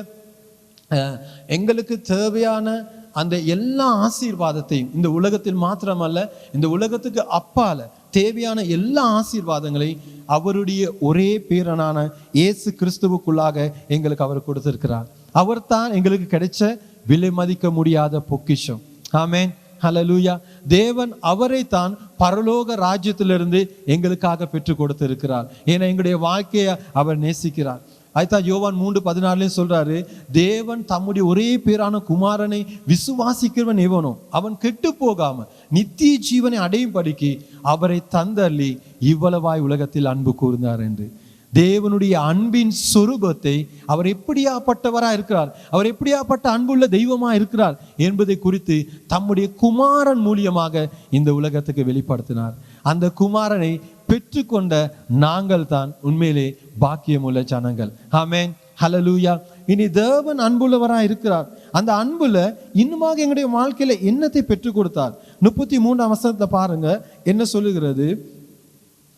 எங்களுக்கு தேவையான அந்த எல்லா ஆசீர்வாதத்தையும் இந்த உலகத்தில் மாத்திரமல்ல, இந்த உலகத்துக்கு அப்பால தேவையான எல்லா ஆசீர்வாதங்களையும் அவருடைய ஒரே பேரனான இயேசு கிறிஸ்துவுக்குள்ளாக எங்களுக்கு அவர் கொடுத்திருக்கிறார். அவர் தான் எங்களுக்கு கிடைச்ச விலை மதிக்க முடியாத பொக்கிஷம். ஆமென், ஹல்லேலூயா. தேவன் அவரை தான் பரலோக ராஜ்யத்திலிருந்து எங்களுக்காக பெற்றுக் கொடுத்திருக்கிறார். ஏன்னா எங்களுடைய வாழ்க்கையை அவர் நேசிக்கிறார். அதுதான் யோவான் 3:14 சொல்றாரு, தேவன் தம்முடைய ஒரே பேரான குமாரனை விசுவாசிக்கிறவன் எவனோ அவன் கெட்டு போகாம நித்திய ஜீவனை அடையும் படிக்கு அவரை தந்தள்ளி இவ்வளவாய் உலகத்தில் அன்பு கூர்ந்தார் என்று. தேவனுடைய அன்பின் சொரூபத்தை அவர் எப்படியாப்பட்டவரா இருக்கிறார், அவர் எப்படியாப்பட்ட அன்புள்ள தெய்வமா இருக்கிறார் என்பதை குறித்து தம்முடைய குமாரன் மூலியமாக இந்த உலகத்துக்கு வெளிப்படுத்தினார். அந்த குமாரனை பெற்றுக்கொண்ட நாங்கள் தான் உண்மையிலே பாக்கியமுள்ள ஜனங்கள். ஆமென், ஹல்லேலூயா. இனி தேவன் அன்புள்ளவரா இருக்கிறார். அந்த அன்புல இன்னுமாக எங்களுடைய வாழ்க்கையில என்னத்தை பெற்றுக் கொடுத்தார்? 33ஆம் வசனத்தை பாருங்க, என்ன சொல்லுகிறது?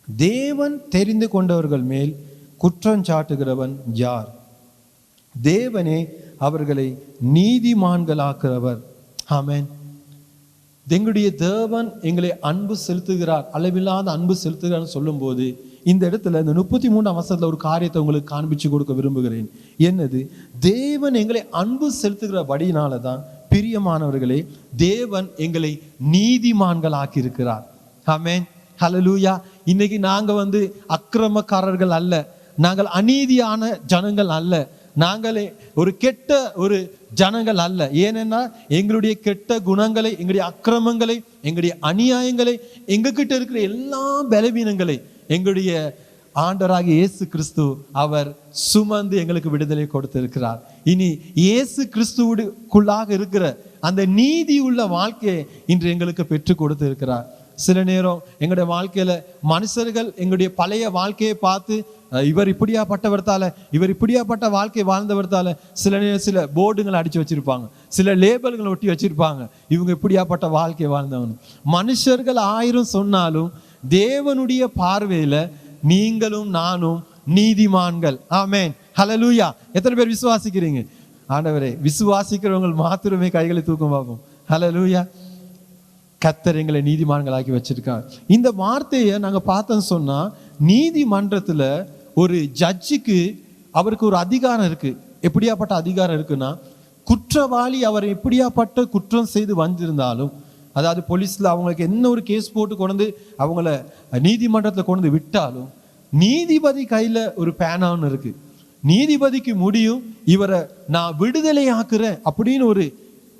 தேவன் தெரிந்து கொண்டவர்கள் மேல் குற்றம் சாட்டுகிறவன் யார்? தேவனே அவர்களை நீதிமான்களாக்குறவர். ஆமென். எங்களுடைய தேவன் எங்களை அன்பு செலுத்துகிறார், அளவில்லாத அன்பு செலுத்துகிறார் சொல்லும் போது இந்த இடத்துல இந்த 33ஆம் வசனத்துல ஒரு காரியத்தை உங்களுக்கு காண்பிச்சு கொடுக்க விரும்புகிறேன். என்னது? தேவன் எங்களை அன்பு செலுத்துகிறபடியினால தான் பிரியமானவர்களே, தேவன் எங்களை நீதிமான்கள் ஆக்கி இருக்கிறார். ஆமென், ஹல்லேலூயா. இன்னைக்கு நாங்க அக்கிரமக்காரர்கள் அல்ல, நாங்கள் அநீதியான ஜனங்கள் அல்ல, நாங்களே ஒரு கெட்ட ஒரு ஜனங்கள் அல்ல. ஏனென்னா எங்களுடைய கெட்ட குணங்களை, எங்களுடைய அக்கிரமங்களை, எங்களுடைய அநியாயங்களை, எங்ககிட்ட இருக்கிற எல்லா பலவீனங்களை எங்களுடைய ஆண்டவராகிய இயேசு கிறிஸ்து அவர் சுமந்து எங்களுக்கு விடுதலை கொடுத்திருக்கிறார். இனி இயேசு கிறிஸ்துவுக்குள்ளாக இருக்கிற அந்த நீதி உள்ள வாழ்க்கையை இன்று எங்களுக்கு பெற்றுக் கொடுத்திருக்கிறார். சில நேரம் எங்களுடைய வாழ்க்கையில மனுஷர்கள் எங்களுடைய பழைய வாழ்க்கையை பார்த்து இவர் இப்படியாப்பட்டவர்த்தால, இவர் இப்படியாப்பட்ட வாழ்க்கை வாழ்ந்தவர்த்தால சில நேரம் சில போர்டுங்களை அடிச்சு வச்சிருப்பாங்க, சில லேபிள்களை ஒட்டி வச்சிருப்பாங்க, இவங்க இப்படியாப்பட்ட வாழ்க்கை வாழ்ந்தவன். மனுஷர்கள் 1000 சொன்னாலும் தேவனுடைய பார்வையில நீங்களும் நானும் நீதிமான்கள். ஆமென், ஹல்லேலூயா. எத்தனை பேர் விசுவாசிக்கிறீங்க? ஆண்டவரே, விசுவாசிக்கிறவங்க மாத்திரமே கைகளை தூக்கம் பார்ப்போம். ஹல்லேலூயா. கர்த்தர் எங்களை நீதிமான்களாக்கி வச்சிருக்காங்க. இந்த வார்த்தையை நாங்க பார்த்தோன்னு சொன்னா, நீதிமன்றத்துல ஒரு ஜட்ஜுக்கு அவருக்கு ஒரு அதிகாரம் இருக்கு. எப்படியாப்பட்ட அதிகாரம் இருக்குன்னா, குற்றவாளி அவர் எப்படியாப்பட்ட குற்றம் செய்து வந்திருந்தாலும் அதாவது போலீஸில் அவங்களுக்கு என்ன ஒரு கேஸ் போட்டு கொண்டு அவங்கள நீதிமன்றத்தில் கொண்டு விட்டாலும் நீதிபதி கையில் ஒரு பேனான்னு இருக்கு. நீதிபதிக்கு முடியும் இவரை நான் விடுதலை ஆக்குறேன் அப்படின்னு ஒரு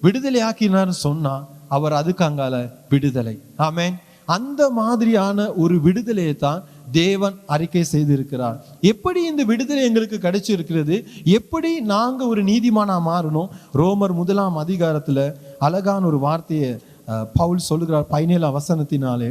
விடுதலை ஆக்கினார்னு சொன்னா அவர் அதுக்கு அங்கால விடுதலை. ஆமென். அந்த மாதிரியான ஒரு விடுதலையை தான் தேவன் அறிக்கை செய்திருக்கிறார். எப்படி இந்த விடுதலை எங்களுக்கு கிடைச்சிருக்கிறது, எப்படி நாங்க ஒரு நீதிமானா மாறணும்? ரோமர் 1 அதிகாரத்துல அழகான ஒரு வார்த்தையை பவுல் சொல்லுகிறார் 17 வசனத்தினாலே.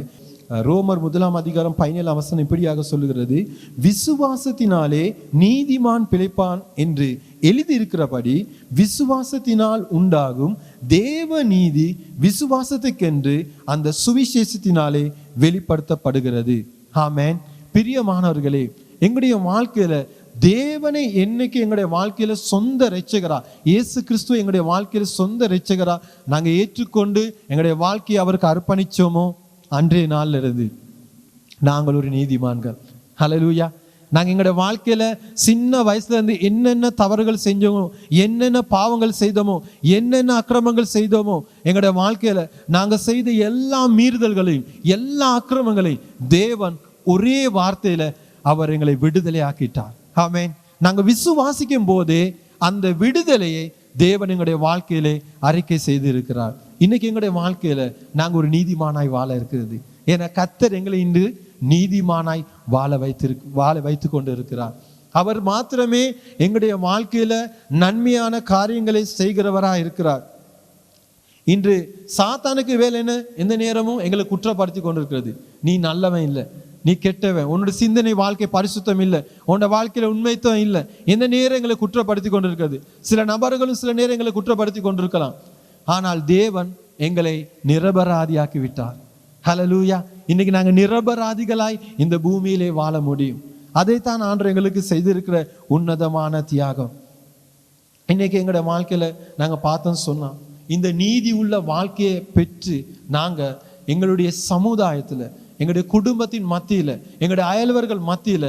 ரோமர் 1 அதிகாரம் 17 வசனம் இப்படியாக சொல்லுகிறது, விசுவாசத்தினாலே நீதிமான் பிழைப்பான் என்று எழுதியிருக்கிறபடி விசுவாசத்தினால் உண்டாகும் தேவ நீதி விசுவாசத்துக்கென்று அந்த சுவிசேஷத்தினாலே வெளிப்படுத்தப்படுகிறது. ஆமென். பிரியமானவர்களே, எங்களுடைய வாழ்க்கையில தேவனை என்னைக்கு எங்களுடைய வாழ்க்கையில சொந்த ரட்சகரா, இயேசு கிறிஸ்துவ எங்களுடைய வாழ்க்கையில சொந்த ரட்சகரா நாங்க ஏற்றுக்கொண்டு எங்களுடைய வாழ்க்கையை அவருக்கு அர்ப்பணிச்சோமோ அன்றைய நாள்ல இருந்து நாங்கள் ஒரு நீதிமான்கள். ஹல்லேலூயா. நாங்கள் எங்களுடைய வாழ்க்கையில சின்ன வயசுல இருந்து என்னென்ன தவறுகள் செஞ்சோமோ, என்னென்ன பாவங்கள் செய்தோமோ, என்னென்ன அக்கிரமங்கள் செய்தோமோ, எங்களுடைய வாழ்க்கையில நாங்க செய்த எல்லா மீறுதல்களையும் எல்லா அக்கிரமங்களையும் தேவன் ஒரே வார்த்தையில அவர் எங்களை விடுதலை ஆக்கிட்டார். ஆமென். நாங்க விசுவாசிக்கும் போதே அந்த விடுதலையை தேவன் எங்களுடைய வாழ்க்கையிலே அறிக்கை செய்து இருக்கிறார். இன்னைக்கு எங்களுடைய வாழ்க்கையில நாங்க ஒரு நீதிமானாய் வாழ இருக்கிறது. ஏன்னா கர்த்தர் எங்களை இன்று நீதிமானாய் வாழ வைத்து கொண்டு இருக்கிறார். அவர் மாத்திரமே எங்களுடைய வாழ்க்கையில நன்மையான காரியங்களை செய்கிறவரா இருக்கிறார். இன்று சாத்தானுக்கு வேலை என்ன? எந்த நேரமும் எங்களை குற்றப்படுத்தி கொண்டிருக்கிறது. நீ நல்லவன் இல்லை, நீ கெட்டவன், உன்னோட சிந்தனை வாழ்க்கை பரிசுத்தம் இல்லை, உன்னோட வாழ்க்கையில உண்மைத்துவம் இல்லை, எந்த நேரம் எங்களை குற்றப்படுத்தி கொண்டிருக்கிறது. சில நபர்களும் சில நேரம் எங்களை குற்றப்படுத்தி கொண்டிருக்கலாம். ஆனால் தேவன் எங்களை நிரபராதியாக்கி விட்டார். ஹல்லேலூயா. இன்னைக்கு நாங்கள் நிரபராதிகளாய் இந்த பூமியிலே வாழ முடியும். அதைத்தான் ஆண்டவர் எங்களுக்கு செய்திருக்கிற உன்னதமான தியாகம். இன்னைக்கு எங்களுடைய வாழ்க்கையில நாங்க பார்த்தோம்னு சொன்னா, இந்த நீதி உள்ள வாழ்க்கையை பெற்று நாங்க எங்களுடைய சமுதாயத்துல, எங்களுடைய குடும்பத்தின் மத்தியில, எங்களுடைய அயல்வர்கள் மத்தியில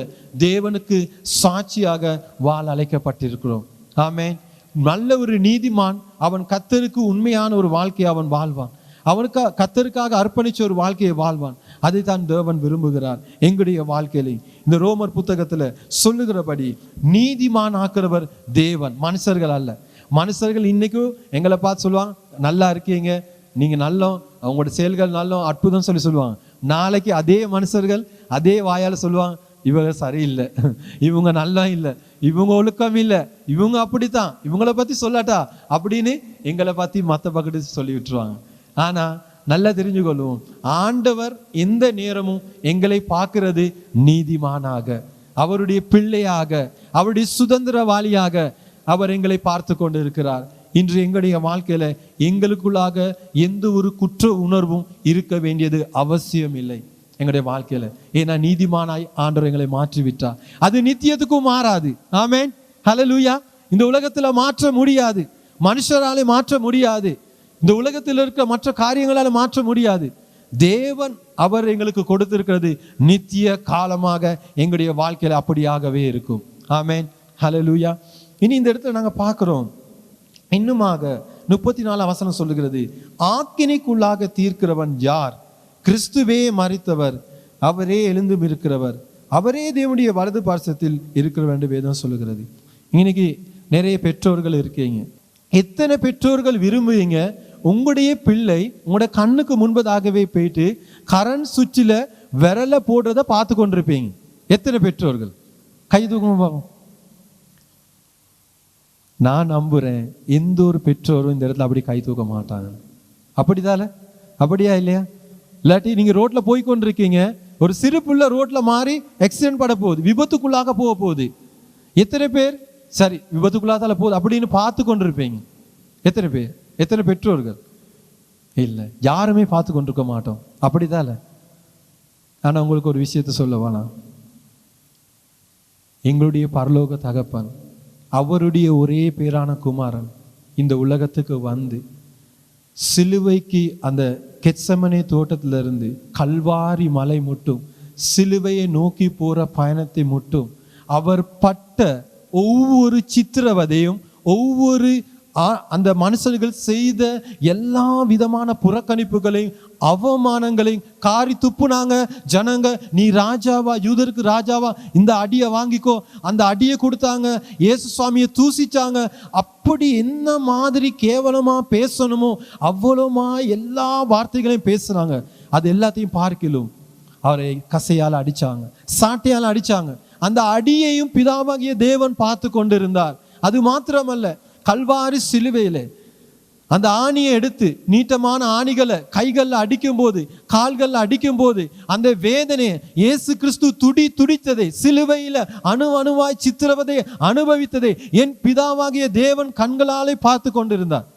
தேவனுக்கு சாட்சியாக வாழ அழைக்கப்பட்டிருக்கிறோம். ஆமென். நல்ல ஒரு நீதிமான் அவன் கர்த்தருக்கு உண்மையான ஒரு வாழ்க்கையை அவன் வாழ்வான். அவனுக்கு கர்த்தருக்காக அர்ப்பணிச்ச ஒரு வாழ்க்கையை வாழ்வான். அதை தான் தேவன் விரும்புகிறார் எங்களுடைய வாழ்க்கையில. இந்த ரோமர் புத்தகத்துல சொல்லுகிறபடி நீதிமான் ஆக்குறவர் தேவன், மனுஷர்கள் அல்ல. மனுஷர்கள் இன்னைக்கும் எங்களை பார்த்து சொல்லுவாங்க, நல்லா இருக்கீங்க, நீங்க நல்லோம், அவங்களோட செயல்கள் நல்லோம், அற்புதம் சொல்லுவாங்க. நாளைக்கு அதே மனுஷர்கள் அதே வாயால சொல்லுவாங்க, இவங்க சரியில்லை, இவங்க நல்லா இல்லை, இவங்க ஒழுக்கம் இல்லை, இவங்க அப்படித்தான், இவங்களை பத்தி சொல்லாட்டா அப்படின்னு எங்களை பத்தி மற்ற பக்கத்து சொல்லி விட்டுருவாங்க. ஆனா நல்லா தெரிஞ்சுக்கொள்வோம், ஆண்டவர் எந்த நேரமும் எங்களை பார்க்கிறது நீதிமானாக, அவருடைய பிள்ளையாக, அவருடைய சுதந்திரவாளியாக அவர் எங்களை பார்த்து கொண்டு இருக்கிறார். இன்று எங்களுடைய வாழ்க்கையில எங்களுக்குள்ளாக எந்த ஒரு குற்ற உணர்வும் இருக்க வேண்டியது அவசியம் இல்லை எங்களுடைய வாழ்க்கையில. ஏன்னா நீதிமானாய் ஆண்டவர் எங்களை மாற்றி விட்டார். அது நித்தியத்துக்கும் மாறாது. ஆமென். ஹல்லேலூயா. இந்த உலகத்துல மாற்ற முடியாது, மனுஷராலே மாற்ற முடியாது, இந்த உலகத்தில் இருக்கிற மற்ற காரியங்களால மாற்ற முடியாது. தேவன் அவர் எங்களுக்கு கொடுத்திருக்கிறது நித்திய காலமாக எங்களுடைய வாழ்க்கையில அப்படியாகவே இருக்கும். ஆமென். ஹல்லேலூயா. இனி இந்த இடத்துல நாங்க பார்க்கிறோம், இன்னுமாக 34 வசனம் சொல்லுகிறது, ஆக்கினைக்குள்ளாக தீர்க்கிறவன் யார்? கிறிஸ்துவே மரித்தவர், அவரே எழுந்தும் இருக்கிறவர், அவரே தேவனுடைய வலது பார்சத்தில் இருக்கிறவர் என்று வேதம் சொல்லுகிறது. இன்னைக்கு நிறைய பெற்றோர்கள் இருக்கீங்க. எத்தனை பெற்றோர்கள் விரும்புவீங்க உங்களுடைய பிள்ளை உங்களோட கண்ணுக்கு முன்பதாகவே போயிட்டு கரண்ட் சுவிட்சில் விரல போடுறத பார்த்து கொண்டிருப்பீங்க? எத்தனை பெற்றோர்கள் கை தூக்கம்? நான் நம்புறேன் எந்த ஒரு பெற்றோரும் இந்த இடத்துல அப்படி கை தூக்க மாட்டாங்க. அப்படிதானே? அப்படியா இல்லையா? இல்லாட்டி நீங்க ரோட்ல போய் கொண்டிருக்கீங்க, ஒரு சிறு புள்ள ரோட்ல மாறி ஆக்சிடென்ட் பட போகுது, விபத்துக்குள்ளாக போக போகுது. எத்தனை பேர் சரி விபத்துக்குள்ளாதால போகுது அப்படின்னு பார்த்து கொண்டிருப்பீங்க? எத்தனை பேர்? எத்தனை பெற்றோர்கள்? இல்லை, யாருமே பார்த்து கொண்டிருக்க மாட்டோம். அப்படிதானே? ஆனா உங்களுக்கு ஒரு விஷயத்த சொல்ல வேணாம், எங்களுடைய பரலோக தகப்பன் அவருடைய ஒரே பேரான குமாரன் இந்த உலகத்துக்கு வந்து சிலுவைக்கு அந்த கெத்செமனே தோட்டத்திலிருந்து கல்வாரி மலை மட்டும் சிலுவையை நோக்கி போற பயணத்தை மட்டும் அவர் பட்ட ஒவ்வொரு சித்திரவதையும் ஒவ்வொரு அந்த மனுஷர்கள் செய்த எல்லா விதமான புறக்கணிப்புகளையும் அவமானங்களையும் காரி துப்புனாங்க. ஜனங்க, நீ ராஜாவா, யூதருக்கு ராஜாவா, இந்த அடியை வாங்கிக்கோ, அந்த அடியை கொடுத்தாங்க. இயேசு சுவாமியை தூசிச்சாங்க. அப்படி என்ன மாதிரி கேவலமா பேசணுமோ அவ்வளோமா எல்லா வார்த்தைகளையும் பேசுனாங்க. அது எல்லாத்தையும் பார்க்கலும் அவரை கசையால் அடிச்சாங்க, சாட்டையால் அடிச்சாங்க. அந்த அடியையும் பிதாவாகிய தேவன் பார்த்து கொண்டிருந்தார். அது மாத்திரமல்ல, கல்வாரி சிலுவையிலே அந்த ஆணியை எடுத்து, நீட்டமான ஆணிகளை கைகளில் அடிக்கும் போது, கால்களில் அடிக்கும் போது, அந்த வேதனையை இயேசு கிறிஸ்து துடித்ததை, சிலுவையில் அணுவாய் சித்திரவதை அனுபவித்ததை என் பிதாவாகிய தேவன் கண்களாலே பார்த்து கொண்டிருந்தார்.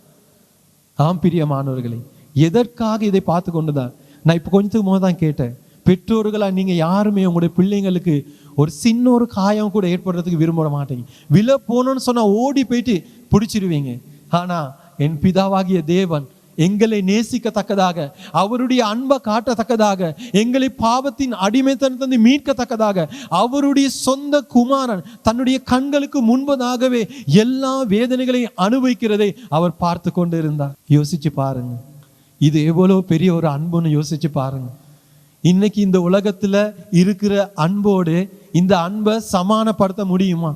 ஆம் பிரியமானவர்களே, எதற்காக இதை பார்த்து கொண்டுதான்? நான் இப்போ கொஞ்சத்துக்கு போது தான் கேட்டேன், பெற்றோர்களா நீங்க யாருமே உங்களுடைய பிள்ளைங்களுக்கு ஒரு சின்ன ஒரு காயம் கூட ஏற்படுறதுக்கு விரும்ப மாட்டீங்க. விழ போனோன்னு சொன்னா ஓடி போயிட்டு பிடிச்சிருவீங்க. ஆனா என் பிதாவாகிய தேவன் எங்களை நேசிக்கத்தக்கதாக, அவருடைய அன்பை காட்டத்தக்கதாக, எங்களை பாவத்தின் அடிமைத்தனத்திலிருந்து மீட்கத்தக்கதாக அவருடைய சொந்த குமாரன் தன்னுடைய கண்களுக்கு முன்பதாகவே எல்லா வேதனைகளையும் அனுபவிக்கிறதை அவர் பார்த்து கொண்டு இருந்தார். யோசிச்சு பாருங்க, இது எவ்வளவு பெரிய ஒரு அன்புன்னு யோசிச்சு பாருங்க. இன்னைக்கு இந்த உலகத்துல இருக்கிற அன்போடு இந்த அன்பை சமானப்படுத்த முடியுமா?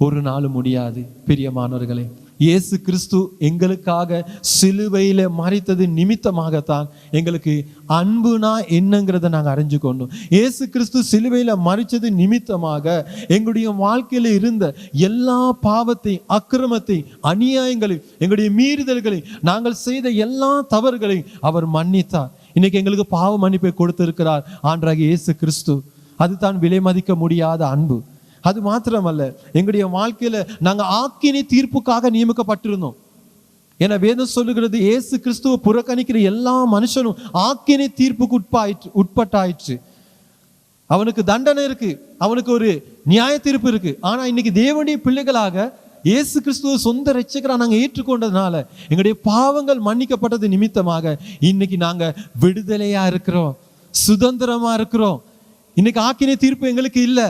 ஒரு நாள் முடியாது. பிரியமானவர்களே, இயேசு கிறிஸ்து எங்களுக்காக சிலுவையில மரித்தது நிமித்தமாகத்தான் எங்களுக்கு அன்புனா என்னங்கிறத நாங்கள் அறிஞ்சு கொண்டோம். இயேசு கிறிஸ்து சிலுவையில மரித்தது நிமித்தமாக எங்களுடைய வாழ்க்கையில இருந்த எல்லா பாவத்தையும், அக்கிரமத்தையும், அநியாயங்களையும், எங்களுடைய மீறுதல்களையும், நாங்கள் செய்த எல்லா தவறுகளையும் அவர் மன்னித்தார். இன்னைக்கு எங்களுக்கு பாவ மன்னிப்பை கொடுத்திருக்கிறார் ஆண்டவராகிய இயேசு கிறிஸ்து. அதுதான் விலை மதிக்க முடியாத அன்பு. அது மாத்திரமல்ல, எங்களுடைய வாழ்க்கையில நாங்க ஆக்கினை தீர்ப்புக்காக நியமிக்கப்பட்டிருந்தோம். ஏன்னா வேதம் சொல்லுகிறது, இயேசு கிறிஸ்துவை புறக்கணிக்கிற எல்லா மனுஷனும் ஆக்கினை தீர்ப்புக்கு உட்பட்டாயிற்று. அவனுக்கு தண்டனை இருக்கு, அவனுக்கு ஒரு நியாய தீர்ப்பு இருக்கு. ஆனா இன்னைக்கு தேவனுடைய பிள்ளைகளாக இயேசு கிறிஸ்துவ சொந்த ரட்சகரா நாங்க ஏற்றுக்கொண்டதுனால, எங்களுடைய பாவங்கள் மன்னிக்கப்பட்டது நிமித்தமாக இன்னைக்கு நாங்க விடுதலையா இருக்கிறோம், சுதந்திரமா இருக்கிறோம். இன்னைக்கு ஆக்கினை தீர்ப்பு எங்களுக்கு இல்லை.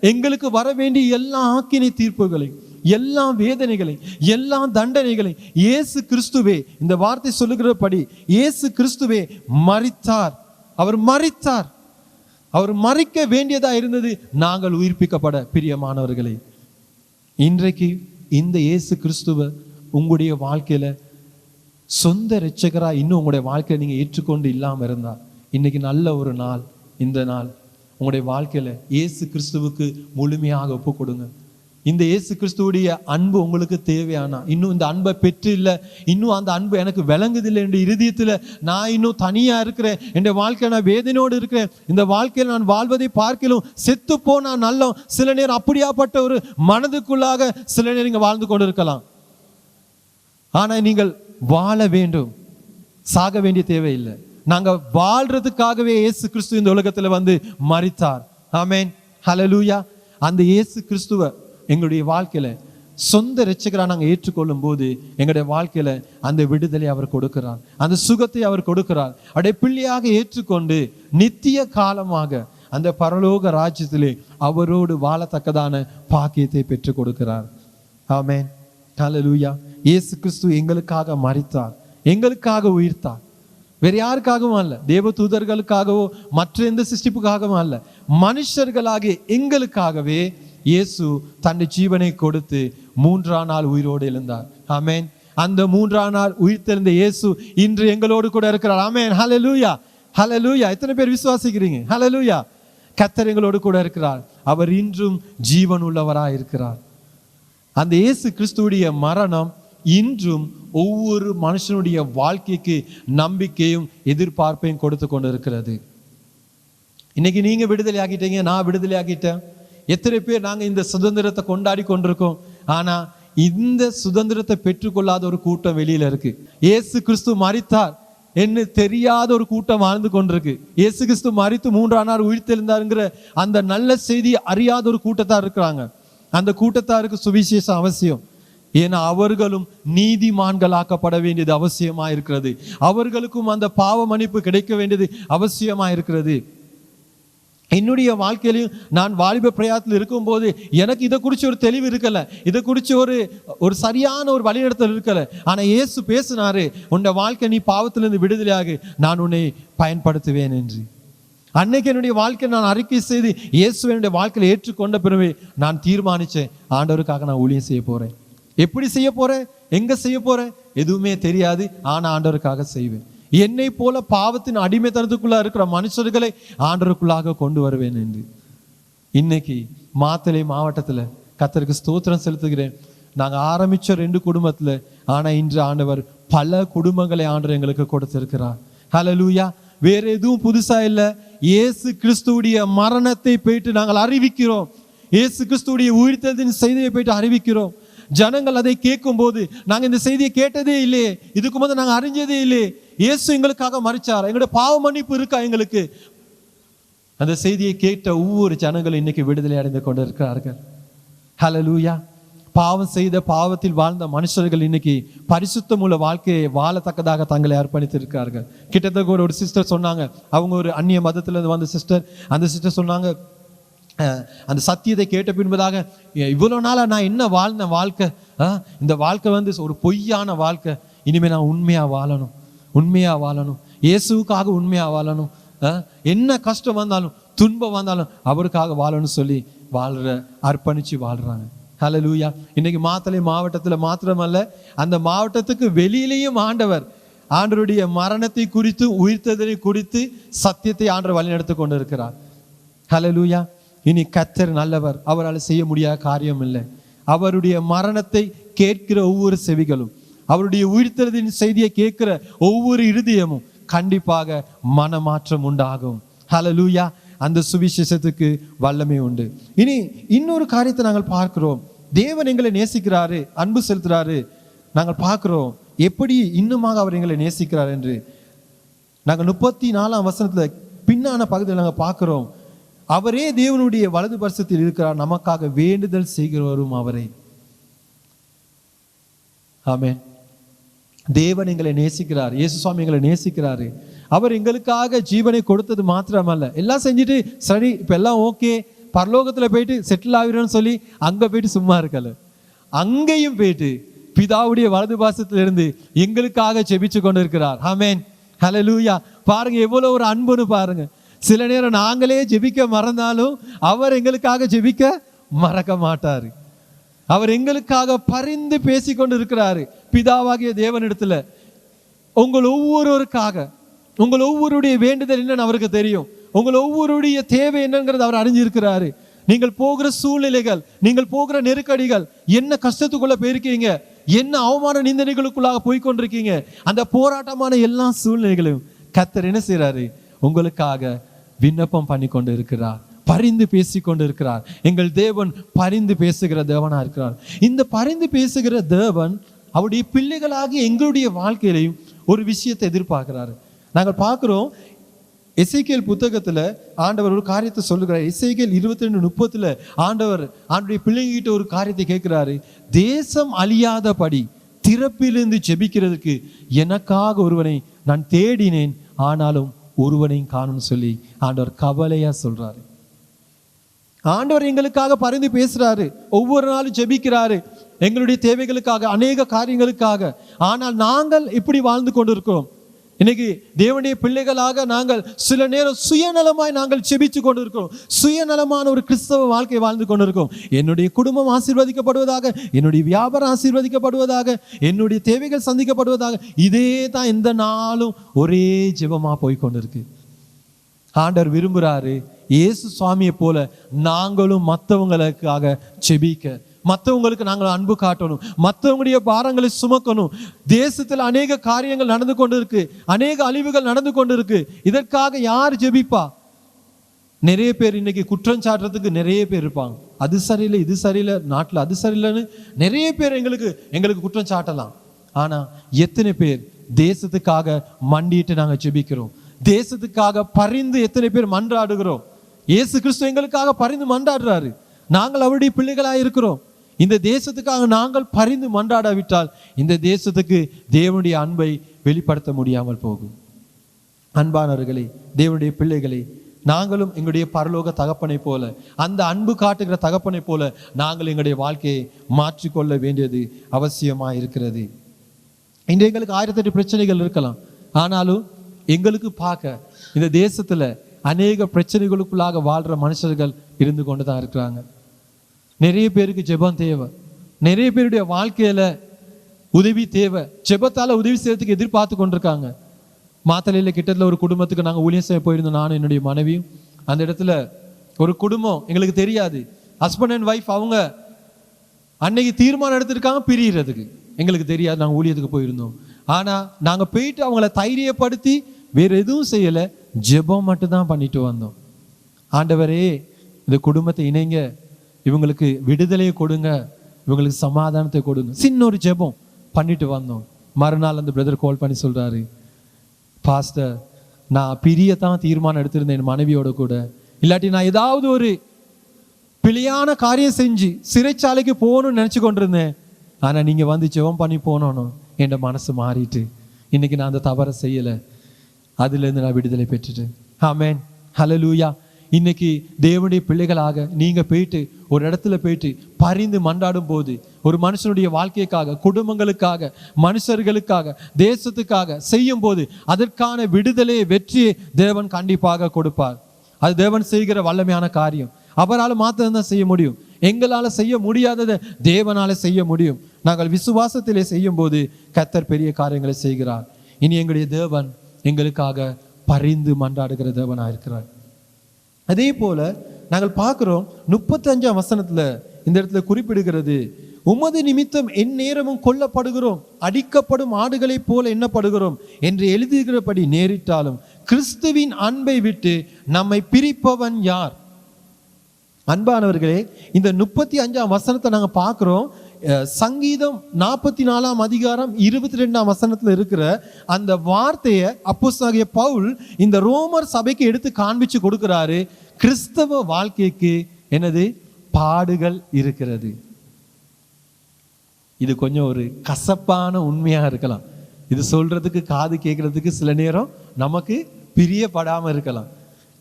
எங்களுக்கு வர வேண்டிய எல்லா ஆக்கினை தீர்ப்புகளையும், எல்லா வேதனைகளையும், எல்லா தண்டனைகளையும் இயேசு கிறிஸ்துவே, இந்த வார்த்தை சொல்லுகிறபடி இயேசு கிறிஸ்துவே மரித்தார். அவர் மரித்தார். அவர் மரிக்க வேண்டியதா இருந்தது நாங்கள் உயிர்ப்பிக்கப்பட. பிரியமானவர்களே, இன்றைக்கு இந்த இயேசு கிறிஸ்துவ உங்களுடைய வாழ்க்கையில சொந்த இரட்சகரா இன்னும் உங்களுடைய வாழ்க்கையை நீங்க ஏற்றுக்கொண்டு இல்லாம இருந்தா, இன்னைக்கு நல்ல ஒரு நாள். இந்த நாள் உங்களுடைய வாழ்க்கையில இயேசு கிறிஸ்துவுக்கு முழுமையாக ஒப்பு கொடுங்க. இந்த இயேசு கிறிஸ்துவுடைய அன்பு உங்களுக்கு தேவையானா, இன்னும் இந்த அன்பை பெற்று இல்லை, இன்னும் அந்த அன்பு எனக்கு விளங்குதில்லை, என் இருதயத்தில் நான் இன்னும் தனியா இருக்கிறேன், என் வாழ்க்கையை நான் வேதனையோடு இருக்கிறேன், இந்த வாழ்க்கையில் நான் வாழ்வதை பார்க்கலும் செத்து போனா நல்ல. சில நேரம் அப்படியாப்பட்ட ஒரு மனதுக்குள்ளாக சில நேரம் நீங்க வாழ்ந்து கொண்டு இருக்கலாம். ஆனா நீங்கள் வாழ வேண்டும், சாக வேண்டிய தேவையில்லை. நாங்க வாழ்றதுக்காகவே இயேசு கிறிஸ்து இந்த உலகத்துல வந்து மரித்தார். ஆமென், ஹல்லேலூயா. அந்த இயேசு கிறிஸ்துவ எங்களுடைய வாழ்க்கையில சொந்த இரட்சகரா நாங்கள் ஏற்றுக்கொள்ளும் போது எங்களுடைய வாழ்க்கையில அந்த விடுதலை அவர் கொடுக்கிறார், அந்த சுகத்தை அவர் கொடுக்கிறார். அவருடைய பிள்ளையாக ஏற்றுக்கொண்டு நித்திய காலமாக அந்த பரலோக ராஜ்யத்திலே அவரோடு வாழத்தக்கதான பாக்கியத்தை பெற்றுக் கொடுக்கிறார். ஆமென், ஹல்லேலூயா. இயேசு கிறிஸ்து எங்களுக்காக மரித்தார், எங்களுக்காக உயிர்த்தார். வேற யாருக்காகவும் அல்ல, தேவ தூதர்களுக்காகவோ மற்ற எந்த சிருஷ்டிப்புக்காகவும் அல்ல, மனுஷர்களாகிய எங்களுக்காகவே இயேசு தன் ஜீவனை கொடுத்து 3ஆம் நாள் உயிரோடு எழுந்தார். ஆமென். அந்த 3ஆம் நாள் உயிர்த்தெழுந்த இயேசு இன்று எங்களோடு கூட இருக்கிறார். ஆமென், ஹல்லேலூயா, ஹல்லேலூயா. எத்தனை பேர் விசுவாசிக்கிறீங்க? ஹல்லேலூயா. கர்த்தர் எங்களோடு கூட இருக்கிறார். அவர் இன்றும் ஜீவன் உள்ளவராய் இருக்கிறார். அந்த இயேசு கிறிஸ்துவுடைய மரணம் இன்றும் ஒவ்வொரு மனுஷனுடைய வாழ்க்கைக்கு நம்பிக்கையும் எதிர்பார்ப்பையும் கொடுத்து கொண்டு இருக்கிறது. இன்னைக்கு நீங்க விடுதலை ஆகிட்டீங்க, நான் விடுதலை ஆகிட்டேன். எத்தனை பேர் நாங்க இந்த சுதந்திரத்தை கொண்டாடி கொண்டிருக்கோம். ஆனா இந்த சுதந்திரத்தை பெற்றுக்கொள்ளாத ஒரு கூட்டம் வெளியில இருக்கு. இயேசு கிறிஸ்து மரித்தார் என்று தெரியாத ஒரு கூட்டம் வாழ்ந்து கொண்டிருக்கு. இயேசு கிறிஸ்து மரித்து 3ஆம் நாள் உயிர்த்தெழுந்தாருங்கிற அந்த நல்ல செய்தியை அறியாத ஒரு கூட்டத்தார் இருக்கிறாங்க. அந்த கூட்டத்தாருக்கு சுவிசேஷம் அவசியம். ஏன்னா அவர்களும் நீதிமான்களாக்கப்பட வேண்டியது அவசியமா இருக்கிறது. அவர்களுக்கும் அந்த பாவ மன்னிப்பு கிடைக்க வேண்டியது அவசியமா இருக்கிறது. என்னுடைய வாழ்க்கையிலையும் நான் வாலிப பிரயாத்தில் இருக்கும்போது எனக்கு இதை குறித்து ஒரு தெளிவு இருக்கல, இதை குறித்து ஒரு சரியான ஒரு வழிநடத்தல் இருக்கல. ஆனால் இயேசு பேசினாரு, உன்னை வாழ்க்கை நீ பாவத்திலிருந்து விடுதலையாகு, நான் உன்னை பயன்படுத்துவேன் என்று. அன்னைக்கு என்னுடைய வாழ்க்கையை நான் அறிக்கை செய்து இயேசு என்னுடைய வாழ்க்கையில் ஏற்றுக்கொண்ட பிறகு நான் தீர்மானித்தேன், ஆண்டவருக்காக நான் ஊழியம் செய்ய போகிறேன். எப்படி செய்ய போகிறேன், எங்கே செய்ய போகிறேன் எதுவுமே தெரியாது, ஆனால் ஆண்டவருக்காக செய்வேன். என்னை போல பாவத்தின் அடிமைத்தனத்துக்குள்ள இருக்கிற மனுஷர்களை ஆண்டவருக்குள்ளாக கொண்டு வருவேன் என்று. இன்னைக்கு மாத்தளை மாவட்டத்தில் கர்த்தருக்கு ஸ்தோத்திரம் செலுத்துகிறேன். நாங்கள் ஆரம்பித்த 2 குடும்பத்தில், ஆனால் இன்று ஆண்டவர் பல குடும்பங்களை ஆண்டவர் எங்களுக்கு கொடுத்திருக்கிறார். ஹல்லேலூயா. வேற எதுவும் புதுசா இல்லை. இயேசு கிறிஸ்துவுடைய மரணத்தை போயிட்டு நாங்கள் அறிவிக்கிறோம். இயேசு கிறிஸ்துவுடைய உயிர்த்தெழுதலின் செய்தியை போயிட்டு அறிவிக்கிறோம். ஜனங்கள் அதை கேட்கும் போது, நாங்கள் இந்த செய்தியை கேட்டதே இல்லையே, இதுக்கு முதல் நாங்கள் அறிஞ்சதே இல்லையே, இயேசு எங்களுக்காக மரிச்சார், எங்களுடைய பாவ மன்னிப்பு இருக்கா எங்களுக்கு, அந்த செய்தியை கேட்ட ஒவ்வொரு ஜனங்களும் இன்னைக்கு விடுதலை அடைந்து கொண்டு இருக்கிறார்கள். ஹல்லேலூயா. பாவம் செய்த பாவத்தில் வாழ்ந்த மனுஷர்கள் இன்னைக்கு பரிசுத்தமுள்ள வாழ்க்கையை வாழத்தக்கதாக தங்களை அர்ப்பணித்திருக்கிறார்கள். கிட்டத்தட்ட ஒரு சிஸ்டர் சொன்னாங்க, அவங்க ஒரு அந்நிய மதத்திலிருந்து வந்த சிஸ்டர். அந்த சிஸ்டர் சொன்னாங்க, அந்த சத்தியத்தை கேட்ட பின்பதாக, இவ்வளோ நாளாக நான் என்ன வாழ்ந்த வாழ்க்கை, இந்த வாழ்க்கை ஒரு பொய்யான வாழ்க்கை, இனிமேல் நான் உண்மையாக வாழணும், இயேசுவுக்காக உண்மையாக வாழணும், என்ன கஷ்டம் வந்தாலும் துன்பம் வந்தாலும் அவருக்காக வாழணும்னு சொல்லி அர்ப்பணிச்சு வாழ்றாங்க. ஹல்லேலூயா. இன்னைக்கு மாத்தளை மாவட்டத்தில் மாத்திரமல்ல, அந்த மாவட்டத்துக்கு வெளியிலேயும் ஆண்டவருடைய மரணத்தை குறித்து உயிர்த்தெழுதலை குறித்து சத்தியத்தை ஆண்டவர் வழிநடத்தி கொண்டு இருக்கிறார். ஹல்லேலூயா. இனி கர்த்தர் நல்லவர், அவரால் செய்ய முடியாத காரியம் இல்லை. அவருடைய மரணத்தை கேட்கிற ஒவ்வொரு செவிகளும், அவருடைய உயிர்த்தெழுதலின் செய்தியை கேட்கிற ஒவ்வொரு இருதயமும் கண்டிப்பாக மனமாற்றம் உண்டாகும். ஹல்லேலூயா. அந்த சுவிசேஷத்துக்கு வல்லமை உண்டு. இனி இன்னொரு காரியத்தை நாங்கள் பார்க்கிறோம். தேவன் எங்களை நேசிக்கிறாரு, அன்பு செலுத்துறாரு. நாங்கள் பார்க்கிறோம் எப்படி இன்னுமாக அவர் எங்களை நேசிக்கிறார் என்று. நாங்கள் 34ஆம் வசனத்துல பின்னான பகுதியில் நாங்கள் பார்க்கிறோம், அவரே தேவனுடைய வலது பரிசத்தில் இருக்கிறார், நமக்காக வேண்டுதல் செய்கிறவரும் அவரே. ஆமென். தேவன் எங்களை நேசிக்கிறார், இயேசு சுவாமி எங்களை நேசிக்கிறாரு. அவர் எங்களுக்காக ஜீவனை கொடுத்தது மாத்திரமல்ல, எல்லாம் செஞ்சுட்டு சரி இப்ப எல்லாம் ஓகே, பரலோகத்துல போயிட்டு செட்டில் ஆகிறோம்னு சொல்லி அங்க போயிட்டு சும்மா இருக்கல, அங்கேயும் போயிட்டு பிதாவுடைய வலது பாசத்திலிருந்து எங்களுக்காக ஜெபிச்சு கொண்டு இருக்கிறார். ஆமென். ஹல்லேலூயா. பாருங்க எவ்வளவு ஒரு அன்புன்னு பாருங்க. சில நேரம் நாங்களே ஜெபிக்க மறந்தாலும் அவர் எங்களுக்காக ஜெபிக்க மறக்க மாட்டாரு. அவர் எங்களுக்காக பரிந்து பேசி கொண்டு இருக்கிறாரு. பிதாவாகிய தேவனிடத்துல உங்கள் ஒவ்வொருவருக்காக, உங்கள் ஒவ்வொருடைய வேண்டுதல் என்னன்னு அவருக்கு தெரியும், உங்கள் ஒவ்வொருடைய தேவை என்னங்கிறது அவர் அறிஞ்சிருக்கிறாரு. நீங்கள் போகிற சூழ்நிலைகள், நீங்கள் போகிற நெருக்கடிகள், என்ன கஷ்டத்துக்குள்ள போயிருக்கீங்க, என்ன அவமான நிந்தனைகளுக்குள்ளாக போய்கொண்டிருக்கீங்க, அந்த போராட்டமான எல்லா சூழ்நிலைகளையும் கர்த்தர் என்ன செய்யறாரு, உங்களுக்காக விண்ணப்பம் பண்ணி கொண்டு இருக்கிறார், பரிந்து பேசி கொண்டு இருக்கிறார். எங்கள் தேவன் பரிந்து பேசுகிற தேவனா இருக்கிறார். இந்த பரிந்து பேசுகிற தேவன் அவருடைய பிள்ளைகளாகி எங்களுடைய வாழ்க்கையிலையும் ஒரு விஷயத்தை எதிர்பார்க்கிறாரு. நாங்கள் பார்க்கிறோம், எசேக்கியேல் புத்தகத்துல ஆண்டவர் ஒரு காரியத்தை சொல்லுகிறார். எசேக்கியேல் 22:30 ஆண்டவருடைய பிள்ளைங்கிட்ட ஒரு காரியத்தை கேட்கிறாரு. தேசம் அழியாதபடி திறப்பிலிருந்து ஜெபிக்கிறதுக்கு எனக்காக ஒருவனை நான் தேடினேன், ஆனாலும் ஒருவனையும் காணும்னு சொல்லி ஆண்டவர் கவலையா சொல்றாரு. ஆண்டவர் எங்களுக்காக பரிந்து பேசுறாரு, ஒவ்வொரு நாளும் ஜெபிக்கிறாரு எங்களுடைய தேவைகளுக்காக, அநேக காரியங்களுக்காக. ஆனால் நாங்கள் இப்படி வாழ்ந்து கொண்டிருக்கிறோம். இன்னைக்கு தேவனுடைய பிள்ளைகளாக நாங்கள் சில நேரம் சுயநலமாய் நாங்கள் ஜெபிச்சு கொண்டிருக்கிறோம், சுயநலமான ஒரு கிறிஸ்தவ வாழ்க்கை வாழ்ந்து கொண்டிருக்கிறோம். என்னுடைய குடும்பம் ஆசீர்வதிக்கப்படுவதாக, என்னுடைய வியாபாரம் ஆசீர்வதிக்கப்படுவதாக, என்னுடைய தேவைகள் சந்திக்கப்படுவதாக, இதே தான் எந்த நாளும் ஒரே ஜெபமா போய் கொண்டிருக்கு. ஆண்டவர் விரும்புறாரு இயேசு சுவாமியை போல நாங்களும் மற்றவங்களுக்காக ஜெபிக்க, மற்றவங்களுக்கு நாங்கள் அன்பு காட்டணும், மற்றவங்களுடைய பாரங்களை சுமக்கணும். தேசத்தில் அநேக காரியங்கள் நடந்து கொண்டு இருக்கு, அநேக அழிவுகள் நடந்து கொண்டு இருக்கு. இதற்காக யார் ஜெபிப்பா? நிறைய பேர் இன்னைக்கு குற்றம் சாட்டுறதுக்கு நிறைய பேர் இருப்பாங்க. அது சரியில்லை, இது சரியில்லை, நாட்டில் அது சரியில்லைன்னு நிறைய பேர் எங்களுக்கு குற்றம் சாட்டலாம். ஆனா எத்தனை பேர் தேசத்துக்காக மண்டிட்டு நாங்கள் ஜெபிக்கிறோம்? தேசத்துக்காக பரிந்து எத்தனை பேர் மன்றாடுகிறோம்? இயேசு கிறிஸ்து எங்களுக்காக பரிந்து மன்றாடுறாரு. நாங்கள் அவருடைய பிள்ளைகளாக இருக்கிறோம். இந்த தேசத்துக்காக நாங்கள் பரிந்து மன்றாடாவிட்டால் இந்த தேசத்துக்கு தேவனுடைய அன்பை வெளிப்படுத்த முடியாமல் போகும். அன்பானவர்களே, தேவனுடைய பிள்ளைகளே, நாங்களும் எங்களுடைய பரலோக தகப்பனை போல, அந்த அன்பு காட்டுகிற தகப்பனை போல நாங்கள் எங்களுடைய வாழ்க்கையை மாற்றிக்கொள்ள வேண்டியது அவசியமாக இருக்கிறது. இன்று எங்களுக்கு 1008 பிரச்சனைகள் இருக்கலாம். ஆனாலும் எங்களுக்கு பார்க்க இந்த தேசத்துல அநேக பிரச்சனைகளுக்குள்ளாக வாழ்ற மனுஷர்கள் இருந்து கொண்டு தான் இருக்கிறாங்க. நிறைய பேருக்கு ஜெபம் தேவை, நிறைய பேருடைய வாழ்க்கையில உதவி தேவை. ஜெபத்தால உதவி செய்யறதுக்கு எதிர்பார்த்து கொண்டிருக்காங்க. மாத்தலையில் கிட்டத்தில் ஒரு குடும்பத்துக்கு நாங்கள் ஊழியம் செய்ய போயிருந்தோம், நானும் என்னுடைய மனைவியும். அந்த இடத்துல ஒரு குடும்பம், எங்களுக்கு தெரியாது, ஹஸ்பண்ட் அண்ட் ஒய்ஃப், அவங்க அன்னைக்கு தீர்மானம் எடுத்திருக்காங்க பிரியறதுக்கு. எங்களுக்கு தெரியாது, நாங்கள் ஊழியத்துக்கு போயிருந்தோம். ஆனால் நாங்கள் போயிட்டு அவங்கள தைரியப்படுத்தி வேற எதுவும் செய்யலை, ஜெபம் மட்டும்தான் பண்ணிட்டு வந்தோம். ஆண்டவரே இந்த குடும்பத்தை இணைங்க, இவங்களுக்கு விடுதலையை கொடுங்க, இவங்களுக்கு சமாதானத்தை கொடுங்க, சின்ன ஒரு ஜெபம் பண்ணிட்டு வந்தோம். மறுநாள் அந்த பிரதர் கால் பண்ணி சொல்றாரு, பாஸ்டர் நான் பிரியத்தான் தீர்மானம் எடுத்திருந்தேன் என் மனைவியோட கூட, இல்லாட்டி நான் ஏதாவது ஒரு பிழையான காரியம் செஞ்சு சிறைச்சாலைக்கு போகணும்னு நினச்சி கொண்டிருந்தேன். ஆனால் நீங்கள் வந்து ஜெபம் பண்ணி போனோம், என் மனசு மாறிட்டு இன்னைக்கு நான் அந்த தவறை செய்யலை, அதுலேருந்து நான் விடுதலை பெற்றுட்டேன். ஆமென், ஹல்லேலூயா. இன்னைக்கு தேவனுடைய பிள்ளைகளாக நீங்க போயிட்டு ஒரு இடத்துல போயிட்டு பரிந்து மன்றாடும் போது, ஒரு மனுஷனுடைய வாழ்க்கைக்காக, குடும்பங்களுக்காக, மனுஷர்களுக்காக, தேசத்துக்காக செய்யும் போது அதற்கான விடுதலையை, வெற்றியை தேவன் கண்டிப்பாக கொடுப்பார். அது தேவன் செய்கிற வல்லமையான காரியம். அவரால் மாத்திரம்தான் செய்ய முடியும். எங்களால் செய்ய முடியாததை தேவனால செய்ய முடியும். நாங்கள் விசுவாசத்திலே செய்யும் போது கர்த்தர் பெரிய காரியங்களை செய்கிறார். இனி எங்களுடைய தேவன் எங்களுக்காக பரிந்து மன்றாடுகிற தேவனாக இருக்கிறார். அதே போல நாங்கள் பார்க்கிறோம் 35ஆம் வசனத்துல இந்த இடத்துல குறிப்பிடுகிறது, உமது நிமித்தம் என் நேரமும் கொல்லப்படுகிறோம், அடிக்கப்படும் ஆடுகளைப் போல எண்ணப்படுகிறோம் என்று எழுதுகிறபடி நேரிட்டாலும் கிறிஸ்துவின் அன்பை விட்டு நம்மை பிரிப்பவன் யார்? அன்பானவர்களே, இந்த 35ஆம் வசனத்தை நாங்கள் பார்க்கிறோம். சங்கீதம் 44ஆம் அதிகாரம் 22ஆம் வசனத்துல இருக்கிற அந்த வார்த்தையை அப்போஸ்தலனாகிய பவுல் இந்த ரோமர் சபைக்கு எடுத்து காண்பிச்சு கொடுக்கிறாரு. கிறிஸ்தவ வாழ்க்கைக்கு என்னது? பாடுகள் இருக்கிறது. இது கொஞ்சம் ஒரு கசப்பான உண்மையா இருக்கலாம். இது சொல்றதுக்கு, காது கேட்கறதுக்கு சில நேரம் நமக்கு பிரியப்படாம இருக்கலாம்.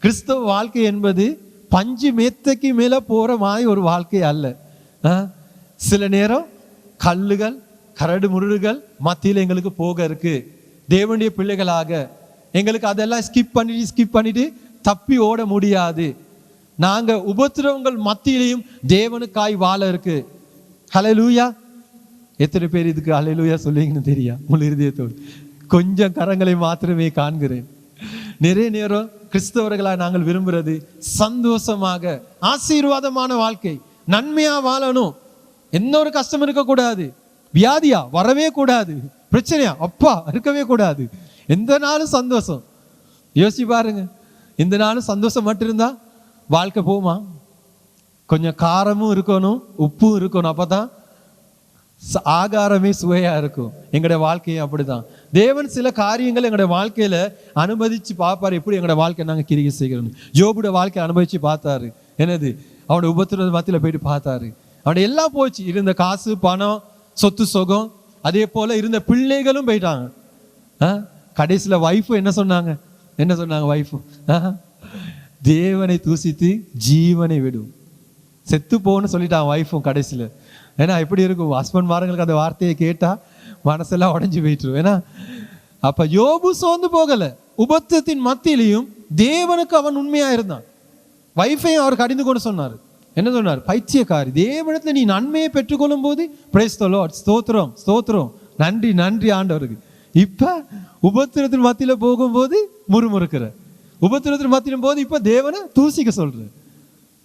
கிறிஸ்தவ வாழ்க்கை என்பது பஞ்சு மேத்தைக்கு மேல போற மாதிரி ஒரு வாழ்க்கை அல்ல. சில நேரம் கல்லுகள், கரடு முரடுகள் மத்தியில் எங்களுக்கு போக இருக்கு. தேவனுடைய பிள்ளைகளாக எங்களுக்கு அதெல்லாம் ஸ்கிப் பண்ணிட்டு தப்பி ஓட முடியாது. நாங்க உபத்திரவங்கள் மத்தியிலையும் தேவனுக்காய் வாழ இருக்கு. ஹல்லேலூயா. எத்தனை பேர் இதுக்கு ஹல்லேலூயா சொல்லுவீங்கன்னு தெரியா? உங்கள் இருதயத்தோடு கொஞ்சம் கரங்களை மாத்திரமே காண்கிறேன். நிறைய நேரம் கிறிஸ்தவர்களாக நாங்கள் விரும்புறது சந்தோஷமாக, ஆசீர்வாதமான வாழ்க்கை, நன்மையா வாழணும், எந்த ஒரு கஷ்டம் இருக்கக்கூடாது, வியாதியா வரவே கூடாது, பிரச்சனையா அப்பா இருக்கவே கூடாது, எந்த நாளும் சந்தோஷம். யோசிச்சு பாருங்க, இந்த நாளும் சந்தோஷம் மட்டும் இருந்தா வாழ்க்கை போகுமா? கொஞ்சம் காரமும் இருக்கணும், உப்பும் இருக்கணும், அப்பதான் ஆகாரமே சுவையா இருக்கும். எங்களுடைய வாழ்க்கையும் அப்படிதான். தேவன் சில காரியங்கள் எங்களுடைய வாழ்க்கையில அனுமதிச்சு பார்ப்பாரு. எப்படி எங்களுடைய வாழ்க்கை நாங்க கிரியை செய்கிறோம். யோபுடைய வாழ்க்கையை அனுமதிச்சு பார்த்தாரு. என்னது? அவனுடைய உபத்திரவ மத்தியில போயிட்டு பார்த்தாரு. அவனுடைய எல்லாம் போச்சு, இருந்த காசு, பணம், சொத்து, சுகம், அதே போல இருந்த பிள்ளைகளும் போயிட்டாங்க. கடைசியில வைஃபு என்ன சொன்னாங்க வைஃபு? தேவனை தூசித்து ஜீவனை விடும், செத்து போன்னு சொல்லிட்டான் வைஃபும் கடைசியில. ஏன்னா எப்படி இருக்கும்? ஹஸ்பண்ட் மாரங்களுக்கு அந்த வார்த்தையை கேட்டா மனசெல்லாம் உடஞ்சி போயிட்டுரும். ஏன்னா அப்ப யோபு சோர்ந்து போகல. உபத்திரத்தின் மத்தியிலையும் தேவனுக்கு அவன் உண்மையா இருந்தான். வைஃபையும் அவர் கடிந்து கொண்டு சொன்னார். என்ன சொன்னார்? பைத்தியக்காரி, தேவனிடத்துல நீ நன்மையை பெற்றுக்கொள்ளும் போது பிரைஸ் தி லார்ட், ஸ்தோத்திரம் ஸ்தோத்திரம், நன்றி நன்றி ஆண்டவருக்கு. இப்ப உபத்திரத்தின் மத்தியில போகும்போது முறுமுறுக்கிற, உபத்திரத்தின் மத்தியிலும் போது இப்ப தேவனை தூசிக்க சொல்ற.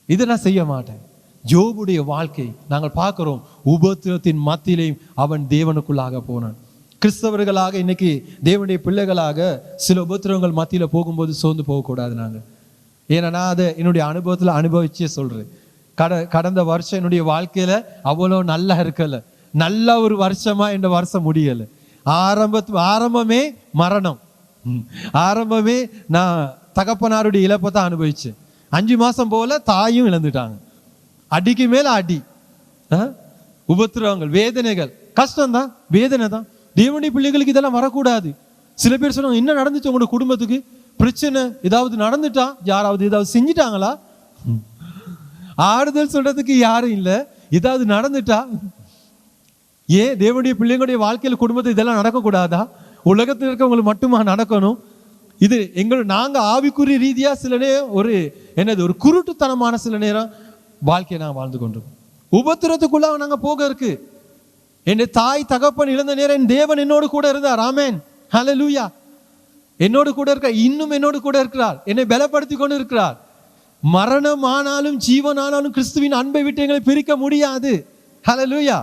இதை நான் செய்ய மாட்டேன். யோபுடைய வாழ்க்கை நாங்கள் பார்க்கிறோம். உபத்திரத்தின் மத்தியிலையும் அவன் தேவனுக்குள்ளாக போனான். கிறிஸ்தவர்களாக இன்னைக்கு தேவனுடைய பிள்ளைகளாக சில உபத்திரவங்கள் மத்தியில போகும்போது சோர்ந்து போகக்கூடாது. நாங்கள் ஏன்னா நான் அதை என்னுடைய அனுபவத்தில் அனுபவிச்சே சொல்றேன். கடந்த வருஷம் என்னுடைய வாழ்க்கையில அவ்வளோ நல்லா இருக்கல. நல்ல ஒரு வருஷமா இந்த வருஷம் முடியல. ஆரம்பமே மரணம், ஆரம்பமே நான் தகப்பனாருடைய இழப்பை தான் அனுபவிச்சேன். 5 மாசம் போல தாயும் இழந்துட்டாங்க. அடிக்கு மேல அடி, உபத்திரவங்கள், வேதனைகள், கஷ்டம்தான், வேதனை தான். தேவனுடைய பிள்ளைகளுக்கு இதெல்லாம் வரக்கூடாது. சில பேர் சொன்னாங்க, என்ன நடந்துச்சு உங்களோட குடும்பத்துக்கு? பிரச்சனை ஏதாவது நடந்துட்டா, யாராவது ஏதாவது செஞ்சிட்டாங்களா, ஆறுதல் சொல்றதுக்கு யாரும் இல்லை. ஏதாவது நடந்துட்டா, ஏன் தேவனுடைய பிள்ளைங்களுடைய வாழ்க்கையில குடும்பத்தில் இதெல்லாம் நடக்கக்கூடாதா? உலகத்தில் இருக்கவங்களுக்கு மட்டுமா நடக்கணும்? இது நாங்க ஆவிக்குரிய ரீதியா சில நேரம் ஒரு குருட்டுத்தனமான சில நேரம் வாழ்க்கையை நாங்கள் வாழ்ந்து கொண்டிருக்கோம். உபத்திரத்துக்குள்ள நாங்க போக இருக்கு. என் தாய் தகப்பன் இழந்த நேரம் என் தேவன் என்னோடு கூட இருந்தார். ஆமென், ஹல்லேலூயா. என்னோடு கூட இருக்கிறார், இன்னும் என்னோடு கூட இருக்கிறார், என்னை பலப்படுத்தி கொண்டு இருக்கிறார். மரணம் ஆனாலும் ஜீவன் ஆனாலும் கிறிஸ்துவின் அன்பை விட்டு எங்களை பிரிக்க முடியாது. ஹல்லேலூயா.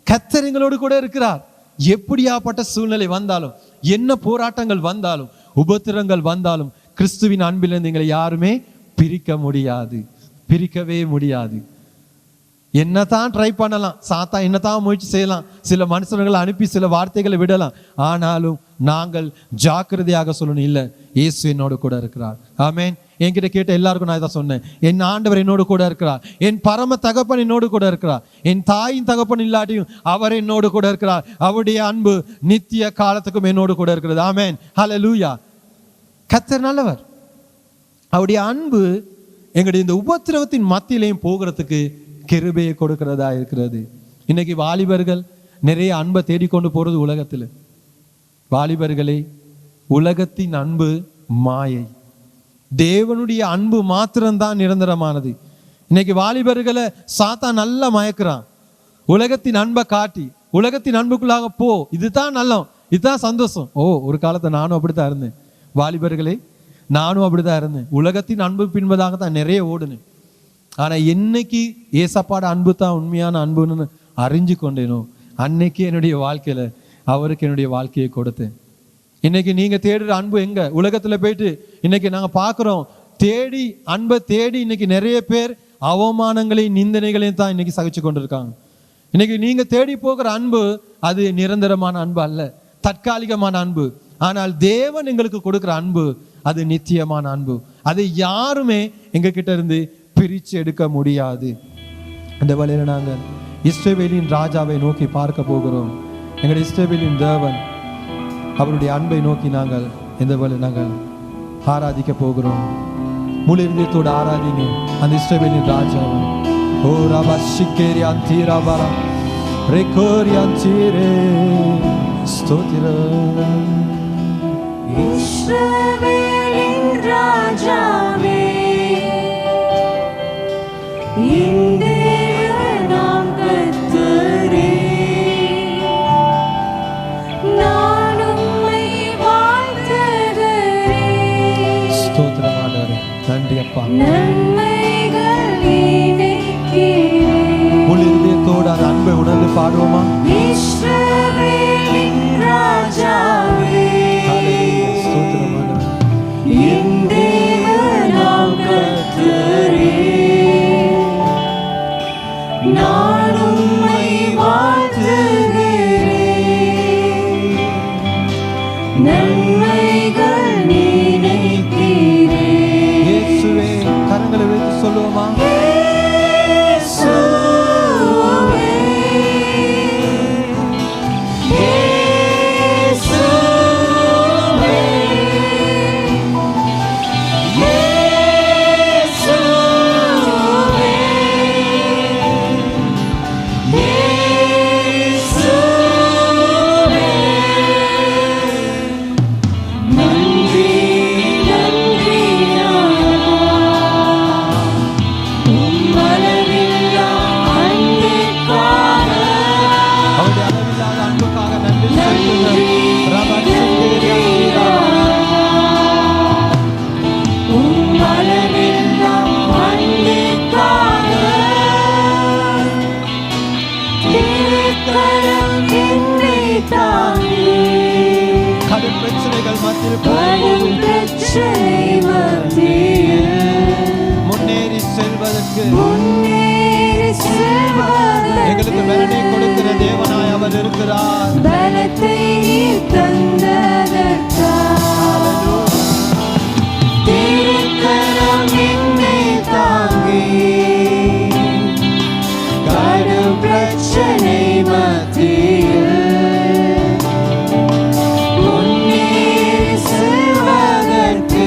கர்த்தர் எங்களோடு கூட இருக்கிறார். எப்படியாப்பட்ட சூழ்நிலை வந்தாலும், என்ன போராட்டங்கள் வந்தாலும், உபத்திரங்கள் வந்தாலும், கிறிஸ்துவின் அன்பிலிருந்து எங்களை யாருமே பிரிக்க முடியாது, பிரிக்கவே முடியாது. என்னதான் ட்ரை பண்ணலாம், சாத்தா என்னதான் முயற்சி செய்யலாம், சில மனுஷர்களை அனுப்பி சில வார்த்தைகளை விடலாம், ஆனாலும் நாங்கள் ஜாக்கிரதையாக சொல்லணும், இல்லை இயேசு என்னோடு கூட இருக்கிறார். ஆமென். என்கிட்ட கேட்ட எல்லாருக்கும் நான் இதான் சொன்னேன், என் ஆண்டவர் என்னோடு கூட இருக்கிறார், என் பரம தகப்பன் என்னோடு கூட இருக்கிறார், என் தாயின் தகப்பன் இல்லாட்டியும் அவர் என்னோடு கூட இருக்கிறார், அவருடைய அன்பு நித்திய காலத்துக்கும் என்னோடு கூட இருக்கிறது. ஆமென், ஹல்லேலூயா. கர்த்தர் நல்லவர். அவருடைய அன்பு எங்களுடைய இந்த உபத்திரவத்தின் மத்தியிலையும் போகிறதுக்கு கிருபையை கொடுக்கிறதா இருக்கிறது. இன்னைக்கு வாலிபர்கள் நிறைய அன்பை தேடிக்கொண்டு போறது உலகத்தில். வாலிபர்களே, உலகத்தின் அன்பு மாயை, தேவனுடைய அன்பு மாத்திரம்தான் நிரந்தரமானது. இன்னைக்கு வாலிபர்களை சாத்தா நல்லா மயக்கிறான். உலகத்தின் அன்பை காட்டி உலகத்தின் அன்புக்குள்ளாக போ, இதுதான் நல்லம், இதுதான் சந்தோஷம். ஒரு காலத்தை நானும் அப்படித்தான் இருந்தேன். வாலிபர்களே, நானும் அப்படிதான் இருந்தேன். உலகத்தின் அன்பு பின்பதாக தான் நிறைய ஓடுனேன். ஆனா என்னைக்கு ஏசப்பாட அன்பு தான் உண்மையான அன்புன்னு அறிஞ்சு கொண்டேனோ, அன்னைக்கு என்னுடைய வாழ்க்கையில அவருக்கு என்னுடைய வாழ்க்கையை கொடுத்தேன். இன்னைக்கு நீங்க தேடுற அன்பு எங்க? உலகத்துல போயிட்டு இன்னைக்கு நாங்க பாக்குறோம், தேடி அன்பை தேடி இன்னைக்கு நிறைய பேர் அவமானங்களையும் நிந்தனைகளையும் தான் இன்னைக்கு சகிச்சு கொண்டிருக்காங்க. இன்னைக்கு நீங்க தேடி போகிற அன்பு அது நிரந்தரமான அன்பு அல்ல, தற்காலிகமான அன்பு. ஆனால் தேவன் எங்களுக்கு கொடுக்கிற அன்பு அது நித்தியமான அன்பு. அதை யாருமே எங்க கிட்ட இருந்து பிரிச்சு எடுக்க முடியாது. இந்த வழியில நாங்கள் இஸ்ரவேலின் ராஜாவை நோக்கி பார்க்க போகிறோம். எங்களுடைய இஸ்ரவேலின் தேவன், அவருடைய அன்பை நோக்கி நாங்கள் இந்த வழியில் நாங்கள் ஆராதிக்க போகிறோம். முழு இதயத்தோடு ஆராதிங்க அந்த இஸ்ரவேலின் ராஜாவை. ஓ ரபா ஷிக்கேரி அந்தீரா பரா ரெக்கோரி அந்தீரே ஸ்தோத்திரம். இஸ்ரவேலின் ராஜாவே, என் தேவனாம் கர்த்தரே, நான் உம்மை வாழ்த்துகிறேன். ஸ்தோத்திரம் ஆண்டவரே, நன்றி அப்பா. நன்மைகள் நினைக்கிறேன். முழு இதயத்தோடு அந்த அன்பை உணர்ந்து பாடுவோமா? இஸ்ரவேலின் ராஜாவே, ஸ்தோத்திரம் ஆண்டவரே, என் தேவனாம் கர்த்தரே, நான் உம்மை வாழ்த்துகிறேன். நன்மைகள் நினைக்கிறேன். இயேசுவே, கரங்களை வைத்து சொல்லுவோமா? இயேசுவே, இயேசுவே, இயேசுவே, இயேசுவே. நன்றி நன்றி உம்மளவில்லா அன்புக்காக, அவருடைய அளவில்லாத அன்புக்காக நன்றி செலுத்துங்கள். ரபா ஷிக்கேரி அந்தீரா உம்மளவில்லா அன்புக்காக, திருக்கரம் என்னை தாங்கி, கடும் பிரச்சனைகள் மத்தியில் கடும் பிரச்சனை மத்தியில் முன்னேறி செல்வதற்கு முன்னேறி செல்வதற்கு எங்களுக்கு பலனை கொடுக்கிற தேவனாய் அவர் இருக்கிறார். பலத்தை நீர் தந்ததற்காக, திருக்கரம் என்னை தாங்கி, கடும் பிரச்சனை மத்தியில் முன்னேறி செல்வதற்கு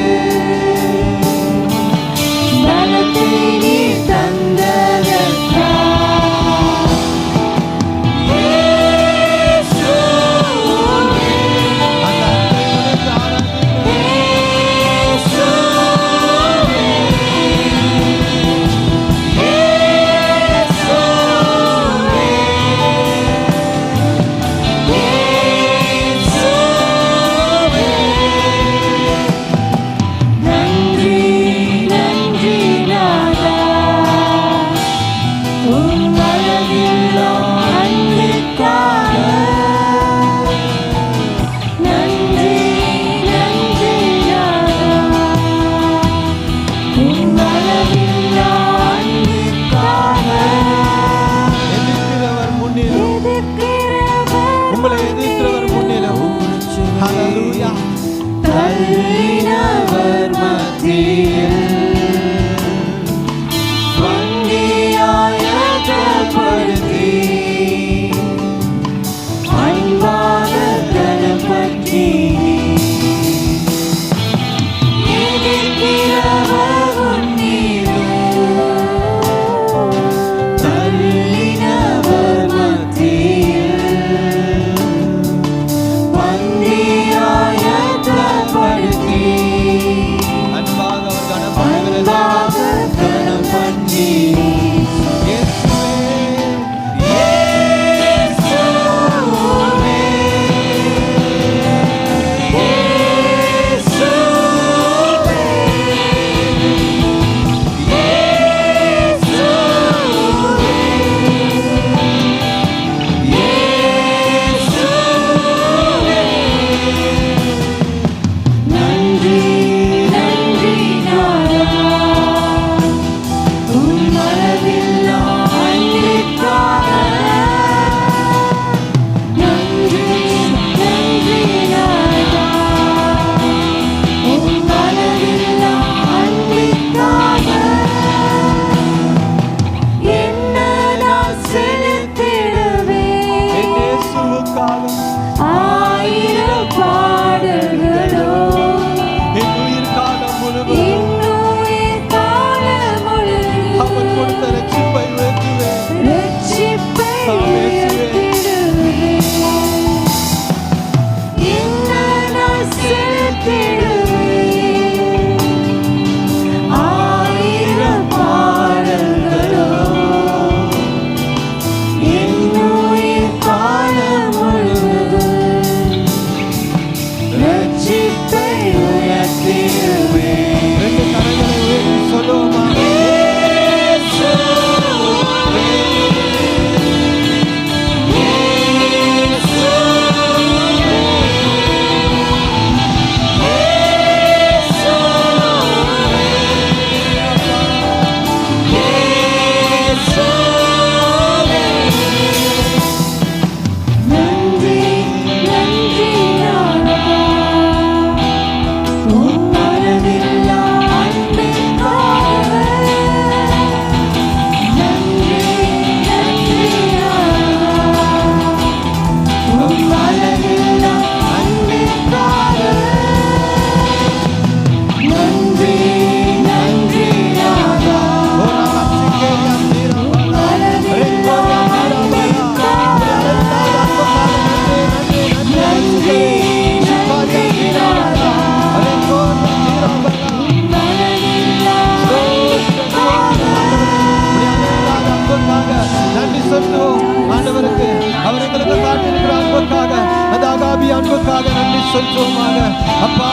அன்புக்காக நன்றி சொல்றோமாக. அப்பா,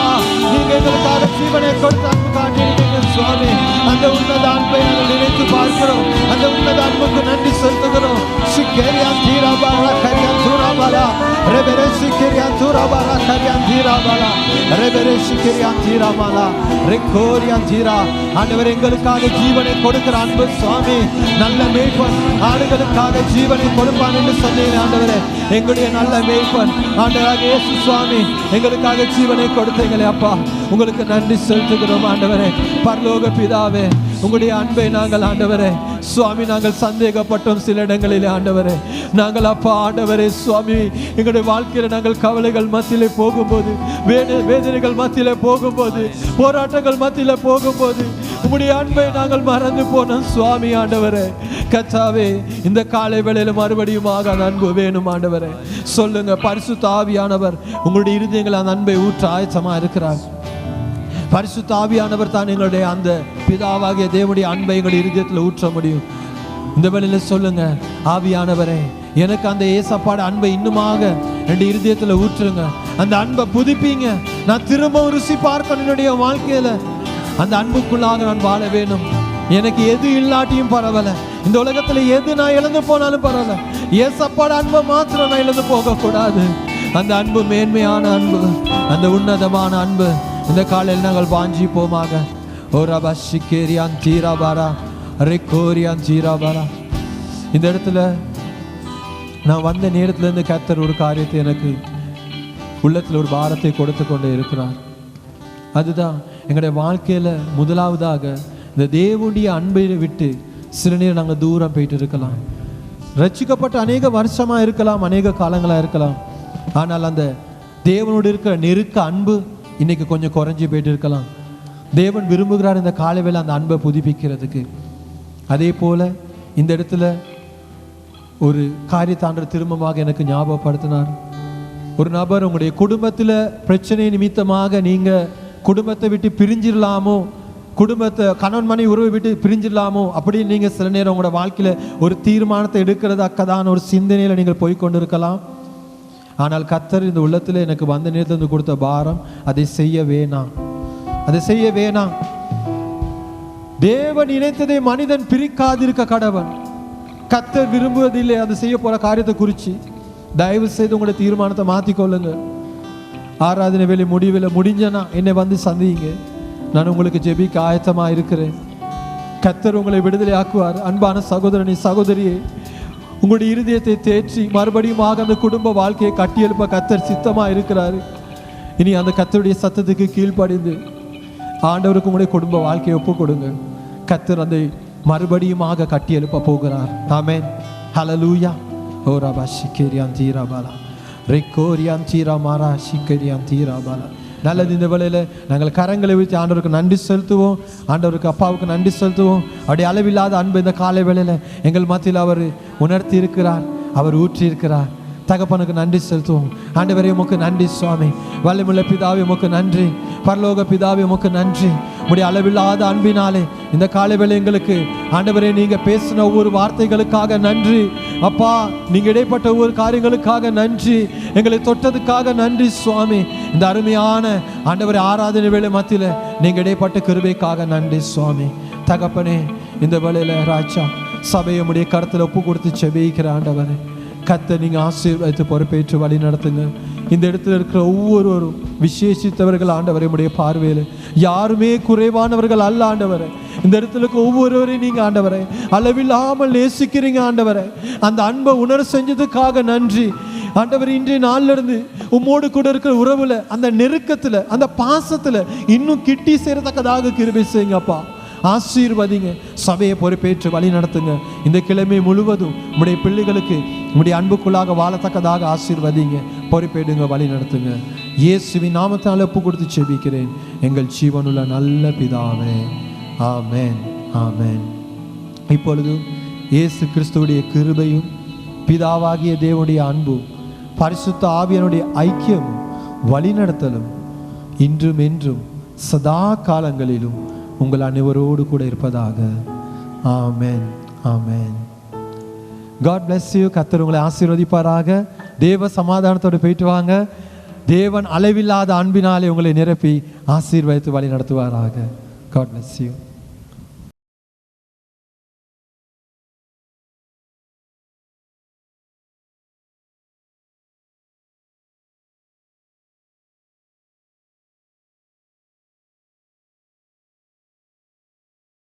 நீங்க எங்களுக்காக ஜீவனை கொடுத்த அன்பு காட்டியிருக்கீங்க சுவாமி. அந்த உன்னத அன்பை நாங்கள் நினைத்து பார்க்கிறோம். அந்த உன்னத அன்புக்கு நன்றி செலுத்துகிறோம். சிக்கேரியான் தீராபாலா கரியான் தூராபாலா ரெபெரே சிக்கேரியான் தூராபாலா கரியான் தீராபாலா ரெபெரே சிக்கேரியான் தீராபாலா ரெக்கோரியான் தீரா. ஆண்டவர் எங்களுக்காக ஜீவனை கொடுக்கிற அன்பு சுவாமி. நல்ல மேய்ப்பன் ஆடுகளுக்காக ஜீவனை கொடுப்பான் என்று சொன்னீங்க ஆண்டவரே. எங்களுடைய நல்ல மேய்ப்பன் ஆண்டவராக இயேசு சுவாமி எங்களுக்காக ஜீவனை கொடுத்தீங்களே அப்பா, உங்களுக்கு நன்றி செலுத்துகிறோம் ஆண்டவரே. பரலோக பிதாவே, உங்களுடைய அன்பை நாங்கள் ஆண்டவரே சுவாமி நாங்கள் சந்தேகப்பட்டோம் சில இடங்களிலே ஆண்டவரே. நாங்கள் அப்பா ஆண்டவரே சுவாமி எங்களுடைய வாழ்க்கையில் நாங்கள் கவலைகள் மத்தியிலே போகும்போது, வேதனைகள் மத்தியிலே போகும்போது, போராட்டங்கள் மத்தியிலே போகும்போது உங்களுடைய அன்பை நாங்கள் மறந்து போனோம் சுவாமி ஆண்டவரே. கர்த்தாவே, இந்த காலை வேளையில மறுபடியுமாக அந்த அன்பு வேணும் ஆண்டவரே. சொல்லுங்க, பரிசுத்த ஆவியானவர் உங்களுடைய இருதயங்கள் அந்த அன்பை ஊற்ற ஆயத்தமா இருக்கிறார். பரிசுத்த ஆவியானவர் தான் எங்களுடைய அந்த பிதாவாகிய தேவனுடைய அன்பை எங்களுடைய இருதயத்தில் ஊற்ற முடியும். இந்த வேளையில சொல்லுங்க, ஆவியானவரே எனக்கு அந்த ஏசப்பாட அன்பை இன்னுமாக என்னுடைய இருதயத்தில் ஊற்றுங்க. அந்த அன்பை புதுப்பீங்க. நான் திரும்ப ருசி பார்க்கணும் என்னுடைய வாழ்க்கையில. அந்த அன்புக்குள்ளாக நான் வாழ வேணும். எனக்கு எது இல்லாட்டியும் பரவாயில்ல, இந்த உலகத்துல எது நான் இழந்து போனாலும் பரவாயில்ல, ஏசப்பாட அன்பை மாத்திரம் நான் இழந்து போக கூடாது. அந்த அன்பு மேன்மையான அன்பு, அந்த உன்னதமான அன்பு இந்த காலையில் நாங்கள் வாஞ்சி போமாக. ஓரபா சிக்கேரியான் தீராபாரா ரெக்கோரியான் தீராபாரா. இந்த இடத்துல நான் வந்த நேரத்துல இருந்து கர்த்தர் ஒரு காரியத்தை எனக்கு உள்ளத்துல ஒரு பாரத்தை கொடுத்து கொண்டே இருக்கிறார். அதுதான் எங்களுடைய வாழ்க்கையில முதலாவதாக இந்த தேவனுடைய அன்பை விட்டு சில நேரம் நாங்கள் தூரம் போயிட்டு இருக்கலாம். ரட்சிக்கப்பட்ட அநேக வருஷமா இருக்கலாம், அநேக காலங்களா இருக்கலாம். ஆனால் அந்த தேவனோடு இருக்கிற நெருக்க அன்பு இன்னைக்கு கொஞ்சம் குறைஞ்சி போயிட்டு இருக்கலாம். தேவன் விரும்புகிறார் இந்த காலை வேளை அந்த அன்பை புதுப்பிக்கிறதுக்கு. அதே போல இந்த இடத்துல ஒரு காரியத்தாண்டர் திரும்பமாக எனக்கு ஞாபகப்படுத்தினார். ஒரு நபர் உங்களுடைய குடும்பத்தில் பிரச்சனை நிமித்தமாக நீங்க குடும்பத்தை விட்டு பிரிஞ்சிடலாமோ குடும்பத்தை கணவன் மனைவி உறவை விட்டு பிரிஞ்சிடலாமோ அப்படின்னு நீங்கள் சில நேரம் உங்களோட வாழ்க்கையில் ஒரு தீர்மானத்தை எடுக்கிறதாக்கதான ஒரு சிந்தனையில் நீங்கள் போய்கொண்டு இருக்கலாம். ஆனால் கர்த்தர் இந்த உள்ளத்தில் எனக்கு வந்த நேரத்தில் கொடுத்த பாரம், அதை செய்ய வேணாம், அதை செய்ய வேணாம். தேவன் இணைத்ததை மனிதன் பிரிக்காதிருக்க கடவன். கர்த்தர் விரும்புவதில்லை அது செய்ய போற காரியத்தை குறித்து. தயவு செய்து உங்களுடைய தீர்மானத்தை மாற்றிக்கொள்ளுங்க. ஆராதனை வேலை முடிவில் முடிஞ்சனா என்னை வந்து சந்திங்க, நான் உங்களுக்கு ஜெபிக்க ஆயத்தமாக இருக்கிறேன். கர்த்தர் உங்களை விடுதலை ஆக்குவார். அன்பான சகோதரனே சகோதரியே, உங்களுடைய இருதயத்தை தேற்றி மறுபடியும் அந்த குடும்ப வாழ்க்கையை கட்டியெழுப்ப கர்த்தர் சித்தமாக இருக்கிறாரு. இனி அந்த கர்த்தருடைய சத்தத்துக்கு கீழ்ப்படிந்து ஆண்டவருக்கு உங்களுடைய குடும்ப வாழ்க்கையை ஒப்பு கொடுங்க. கர்த்தர் அந்த மறுபடியும் கட்டி எழுப்ப போகிறார். ஆமென். ஹல்லேலூயா. ஓ ரபா ஷிகேரியான் தீராபாலா ரெக்கோரியான் தீராமாரா ஷிகேரியான் தீராபாலா. நல்லது. இந்த வேளையில் நாங்கள் கரங்களை வைத்து ஆண்டவருக்கு நன்றி செலுத்துவோம். ஆண்டவருக்கு அப்பாவுக்கு நன்றி செலுத்துவோம். அப்படி அளவில்லாத அன்பு இந்த காலை வேளையில் எங்கள் மத்தியில் அவர் உணர்த்தி இருக்கிறார், அவர் ஊற்றி இருக்கிறார். தகப்பனுக்கு நன்றி செலுத்துவோம். ஆண்டவரே உமக்கு நன்றி சுவாமி. வல்லமையுள்ள பிதாவே உமக்கு நன்றி. பரலோக பிதாவே உமக்கு நன்றி. உடைய அளவில்லாத அன்பினாலே இந்த காலை வேளை எங்களுக்கு ஆண்டவரே நீங்க பேசின ஒவ்வொரு வார்த்தைகளுக்காக நன்றி அப்பா. நீங்க இடைப்பட்ட ஒவ்வொரு காரியங்களுக்காக நன்றி. எங்களை தொட்டதுக்காக நன்றி சுவாமி. இந்த அருமையான ஆண்டவரே ஆராதனை வேளை மத்தியில் நீங்க இடைப்பட்ட கிருபைக்காக நன்றி சுவாமி. தகப்பனே இந்த வேளையில ராஜா சபையை உடைய கருத்தில் ஒப்பு கொடுத்து செபிக்கிற ஆண்டவரே, கர்த்தர் நீங்க ஆசீர்வதித்து பொறுப்பேற்று வழி நடத்துங்க. இந்த இடத்துல இருக்கிற ஒவ்வொருவரும் விசேஷித்தவர்கள் ஆண்டவரை உடைய பார்வையில் யாருமே குறைவானவர்கள் அல்ல ஆண்டவரை. இந்த இடத்துல இருக்க ஒவ்வொருவரையும் நீங்க ஆண்டவரை அளவில்லாமல் நேசிக்கிறீங்க ஆண்டவரை. அந்த அன்பை உணர செஞ்சதுக்காக நன்றி ஆண்டவர். இன்றைய நாள்ல இருந்து உம்மோடு கூட இருக்கிற உறவுல அந்த நெருக்கத்துல அந்த பாசத்துல இன்னும் கிட்டி சேரத்தக்கதாக கிருபை செய்யுங்க அப்பா. ஆசீர்வதிங்க. சபையை பொறுப்பேற்று வழி நடத்துங்க. இந்த கிழமை முழுவதும் உடைய பிள்ளைகளுக்கு உடைய அன்புக்குள்ளாக வாழத்தக்கதாக ஆசீர்வதிங்க. பொறுப்பேடுங்க, வழி நடத்துங்க. இயேசுவின் நாமத்தால் ஒப்பு கொடுத்து செபிக்கிறேன் எங்கள் ஜீவனுள்ள நல்ல பிதாவே. ஆமென், ஆமென். இப்பொழுது இயேசு கிறிஸ்துவுடைய கிருபையும் பிதாவாகிய தேவனுடைய அன்பும் பரிசுத்த ஆவியானுடைய ஐக்கியமும் வழிநடத்தலும் இன்றும் என்றும் சதா காலங்களிலும் உங்கள் அனைவரோடு கூட இருப்பதாக. Amen, amen. God bless you. கர்த்தர் உங்களை ஆசீர்வதிப்பாராக. தேவ சமாதானத்தோடு போயிட்டு வாங்க. தேவன் அளவில்லாத அன்பினாலே உங்களை நிரப்பி ஆசீர்வதித்து வழி நடத்துவாராக. God bless you.